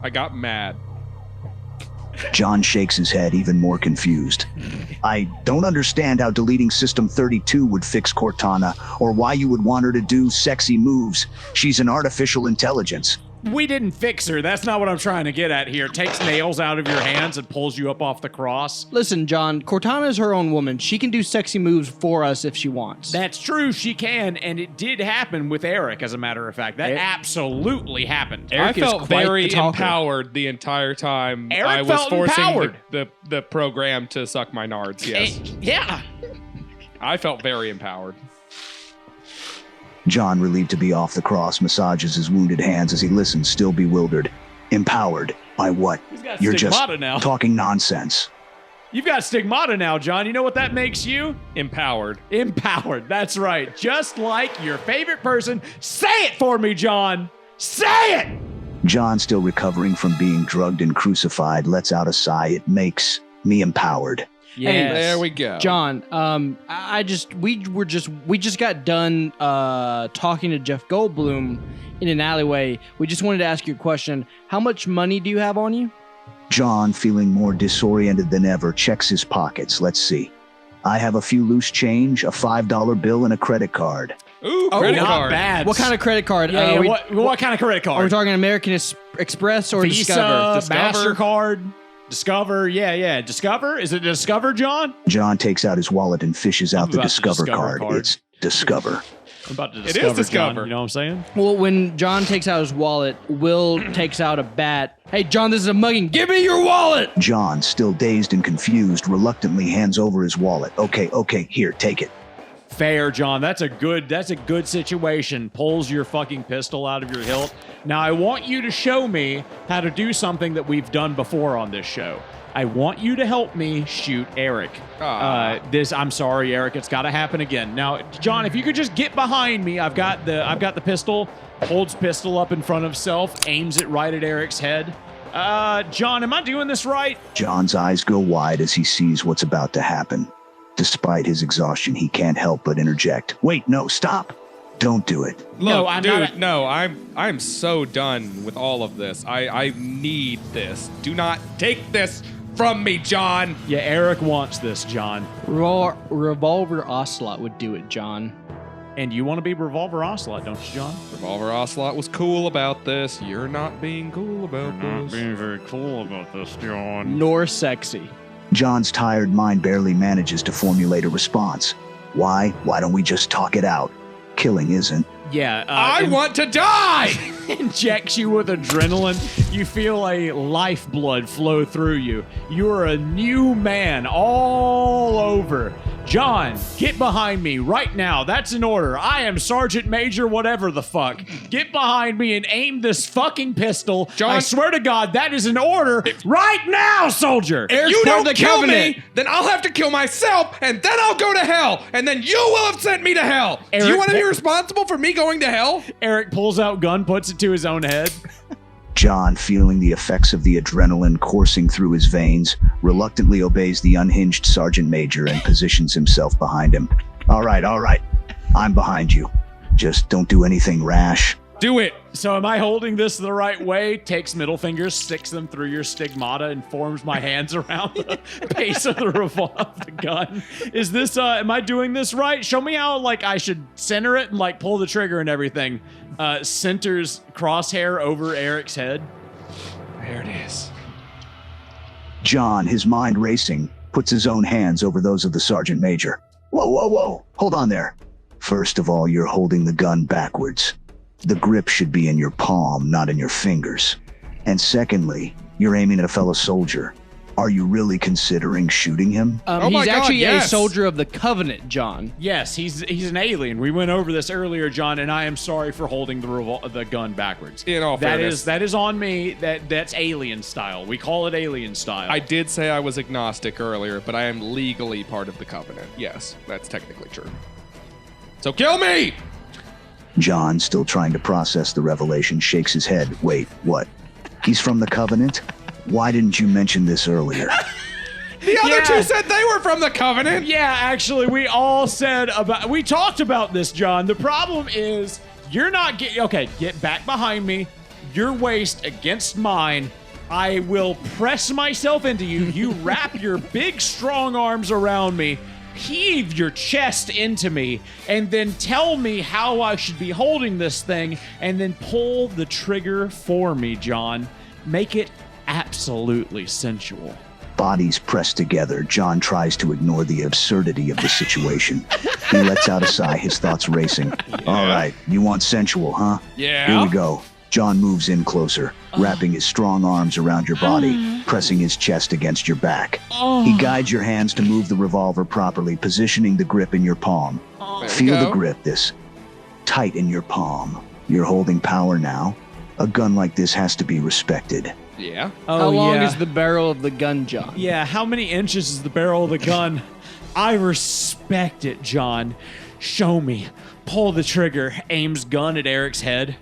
I got mad. John shakes his head, even more confused. I don't understand how deleting System 32 would fix Cortana, or why you would want her to do sexy moves. She's an artificial intelligence. We didn't fix her. That's not what I'm trying to get at here. Takes nails out of your hands and pulls you up off the cross. Listen, John, Cortana is her own woman. She can do sexy moves for us if she wants. That's true, she can, and it did happen with Eric, as a matter of fact. That absolutely happened. Eric I is felt quite very the talker. empowered the entire time Eric I was felt forcing empowered. the program to suck my nards, yes. Yeah. I felt very empowered. John, relieved to be off the cross, massages his wounded hands as he listens, still bewildered. Empowered by what? He's got You're just stigmata now. talking nonsense. You've got stigmata now, John. You know what that makes you? Empowered. Empowered. That's right. Just like your favorite person. Say it for me, John. Say it! John, still recovering from being drugged and crucified, lets out a sigh. It makes me empowered. Yes. There we go. John, we just got done talking to Jeff Goldblum in an alleyway. We just wanted to ask you a question. How much money do you have on you? John, feeling more disoriented than ever, checks his pockets. Let's see. I have a few loose change, a $5 bill, and a credit card. Ooh, credit not card. bad. What kind of credit card? Yeah, what kind of credit card? Are we talking American Express or Visa, Discover? MasterCard, Discover. Yeah. Discover? Is it Discover, John? John takes out his wallet and fishes out the about the Discover Discover card. card. It's Discover. I'm about to It is discover, Discover. John, you know what I'm saying? Well, when John takes out his wallet, Will takes out a bat. Hey, John, this is a mugging. Give me your wallet! John, still dazed and confused, reluctantly hands over his wallet. Okay, here, take it. Fair, John. That's a good situation. Pulls your fucking pistol out of your hilt. Now, I want you to show me how to do something that we've done before on this show. I want you to help me shoot Eric. I'm sorry, Eric. It's got to happen again. Now, John, if you could just get behind me. I've got the pistol. Holds pistol up in front of himself. Aims it right at Eric's head. John, am I doing this right? John's eyes go wide as he sees what's about to happen. Despite his exhaustion, he can't help but interject. Wait, no, stop. Don't do it. Look, No, I'm dude, not- no, I'm so done with all of this. I need this. Do not take this from me, John. Yeah, Eric wants this, John. Revolver Ocelot would do it, John. And you want to be Revolver Ocelot, don't you, John? Revolver Ocelot was cool about this. You're not being cool about this. very cool about this, John. Nor sexy. John's tired mind barely manages to formulate a response. Why? Why don't we just talk it out? Killing isn't. Yeah. I want to die! Injects you with adrenaline. You feel a lifeblood flow through you. You are a new man all over. John, get behind me right now. That's an order. I am Sergeant Major whatever the fuck. Get behind me and aim this fucking pistol. John- I swear to God, that is an order right now, soldier. If you don't kill me, then I'll have to kill myself, and then I'll go to hell, and then you will have sent me to hell. Do you Eric- want to be responsible for me going to hell? Eric pulls out gun, puts it to his own head. John, feeling the effects of the adrenaline coursing through his veins, reluctantly obeys the unhinged Sergeant Major and positions himself behind him. All right. I'm behind you. Just don't do anything rash. Do it. So am I holding this the right way? Takes middle fingers, sticks them through your stigmata, and forms my hands around the base of the gun. Is this, am I doing this right? Show me how, I should center it and, pull the trigger and everything. Centers crosshair over Eric's head. There it is. John, his mind racing, puts his own hands over those of the Sergeant Major. Whoa. Hold on there. First of all, you're holding the gun backwards. The grip should be in your palm, not in your fingers. And secondly, you're aiming at a fellow soldier. Are you really considering shooting him? Oh my He's God, actually yes. a soldier of the Covenant, John. Yes, he's an alien. We went over this earlier, John, and I am sorry for holding the gun backwards. In all fairness. that is on me. That's alien style. We call it alien style. I did say I was agnostic earlier, but I am legally part of the Covenant. Yes, that's technically true. So kill me! John, still trying to process the revelation, shakes his head. Wait, what? He's from the Covenant? Why didn't you mention this earlier? The other Yeah. two said they were from the Covenant. Yeah, actually, we talked about this, John. The problem is you're not get back behind me. Your waist against mine. I will press myself into you. You wrap your big, strong arms around me, heave your chest into me, and then tell me how I should be holding this thing, and then pull the trigger for me, John. Make it absolutely sensual. Bodies pressed together, John tries to ignore the absurdity of the situation. He lets out a sigh, his thoughts racing. All right, you want sensual, huh? Yeah. Here we go. John moves in closer, wrapping his strong arms around your body, pressing his chest against your back. He guides your hands to move the revolver properly, positioning the grip in your palm. Feel the grip, this tight in your palm. You're holding power now. A gun like this has to be respected. Yeah. How long is the barrel of the gun, John? Yeah, how many inches is the barrel of the gun? I respect it, John. Show me. Pull the trigger. Aims gun at Eric's head.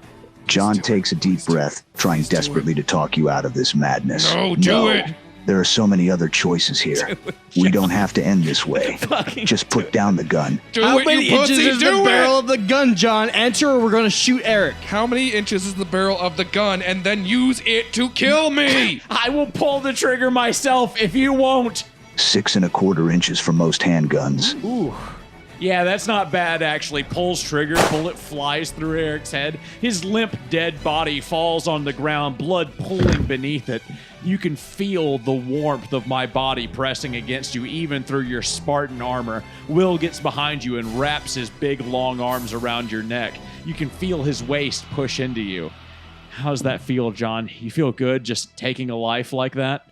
John takes a deep breath, trying desperately to talk you out of this madness. No, do it. There are so many other choices here. We don't have to end this way. Just put down the gun. How many inches is the barrel of the gun, John? Answer or we're going to shoot Eric. How many inches is the barrel of the gun and then use it to kill me? I will pull the trigger myself if you won't. 6 1/4 inches for most handguns. Ooh. Yeah, that's not bad, actually. Pulls trigger, bullet flies through Eric's head. His limp, dead body falls on the ground, blood pooling beneath it. You can feel the warmth of my body pressing against you, even through your Spartan armor. Will gets behind you and wraps his big, long arms around your neck. You can feel his waist push into you. How's that feel, John? You feel good just taking a life like that?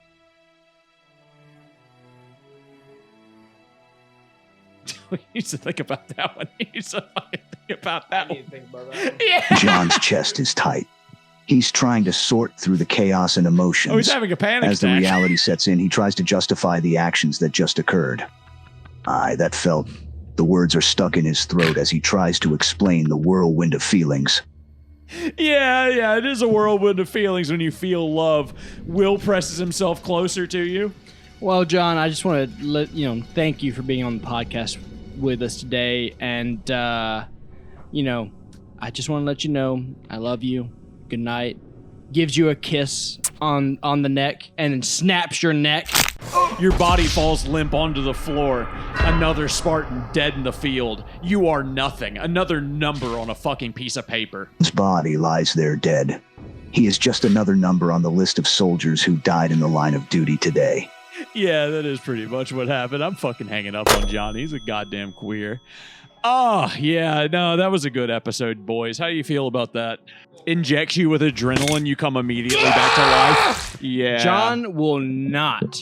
We need to think about that one. We need to fucking think about that one. Yeah. John's chest is tight. He's trying to sort through the chaos and emotions. Oh, he's having a panic As the attack. reality sets in, he tries to justify the actions that just occurred. Aye, that felt. The words are stuck in his throat as he tries to explain the whirlwind of feelings. Yeah, it is a whirlwind of feelings when you feel love. Will presses himself closer to you. Well, John, I just want to thank you for being on the podcast with us today, and I just want to let you know I love you. Good night. Gives you a kiss on the neck, and then snaps your neck. Your body falls limp onto the floor. Another Spartan dead in the field. You are nothing. Another number on a fucking piece of paper. His body lies there dead. He is just another number on the list of soldiers who died in the line of duty today. Yeah, that is pretty much what happened. I'm fucking hanging up on John. He's a goddamn queer. Oh, yeah, no, that was a good episode, boys. How do you feel about that? Injects you with adrenaline, you come immediately back to life. Yeah. John will not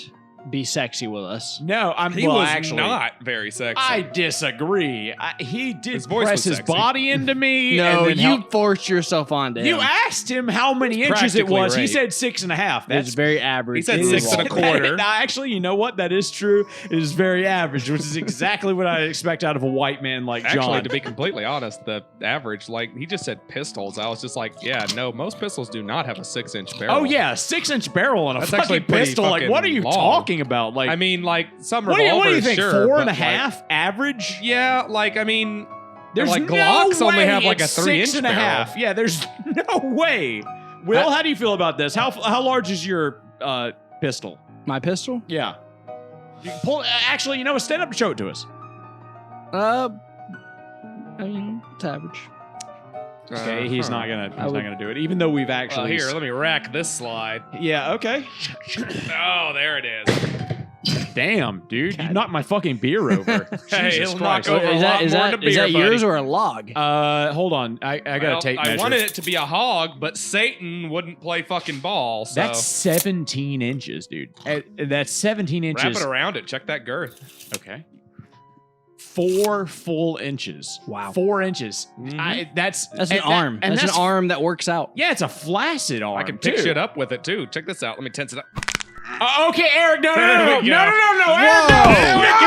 be sexy with us. No, He was actually not very sexy. I disagree. He did His voice press was his sexy. body into me. No, and then you forced yourself onto him. You asked him how many inches it practically was. He rape. said 6.5. That's very average. He said It 6 is- 1/4. No, actually, you know what? That is true. It is very average, which is exactly what I expect out of a white man like Actually, John. to be completely honest, the average, like, he just said pistols. I was just like, yeah, no, most pistols do not have a 6-inch barrel. Oh yeah, 6-inch barrel on a That's fucking actually pretty pistol. Like, what are you fucking long. talking about? Like, I mean, like, some what do revolvers, you think? sure, 4.5 average? Yeah, like, I mean, There's like no Glocks way only have like a it's 3-inch 6.5. barrel. Yeah, there's no way. Will, how do you feel about this? How large is your pistol? My pistol? Yeah. You can pull. Actually, stand up and show it to us. I mean, it's average. Okay, he's not gonna. I He's would- not gonna do it, even though we've actually. here, let me rack this slide. Yeah. Okay. Oh, there it is. Damn, dude, you knocked my fucking beer over. Hey, Jesus it'll knock Christ. over a lot more than a beer, is that yours buddy. or a log? Hold on. I gotta Well, take I measure. wanted it to be a hog, but Satan wouldn't play fucking ball. So That's 17 inches, dude. That's 17 wrap inches. it around it. Check that girth. Okay. 4 full inches. Wow. 4 inches. Mhm. That's That's an arm. That's an arm that works out. Yeah, it's a flaccid arm. I can pick too. shit up with it too. Check this out. Let me tense it up. Okay, Eric, no, There we go. Eric, no. Whoa. Eric,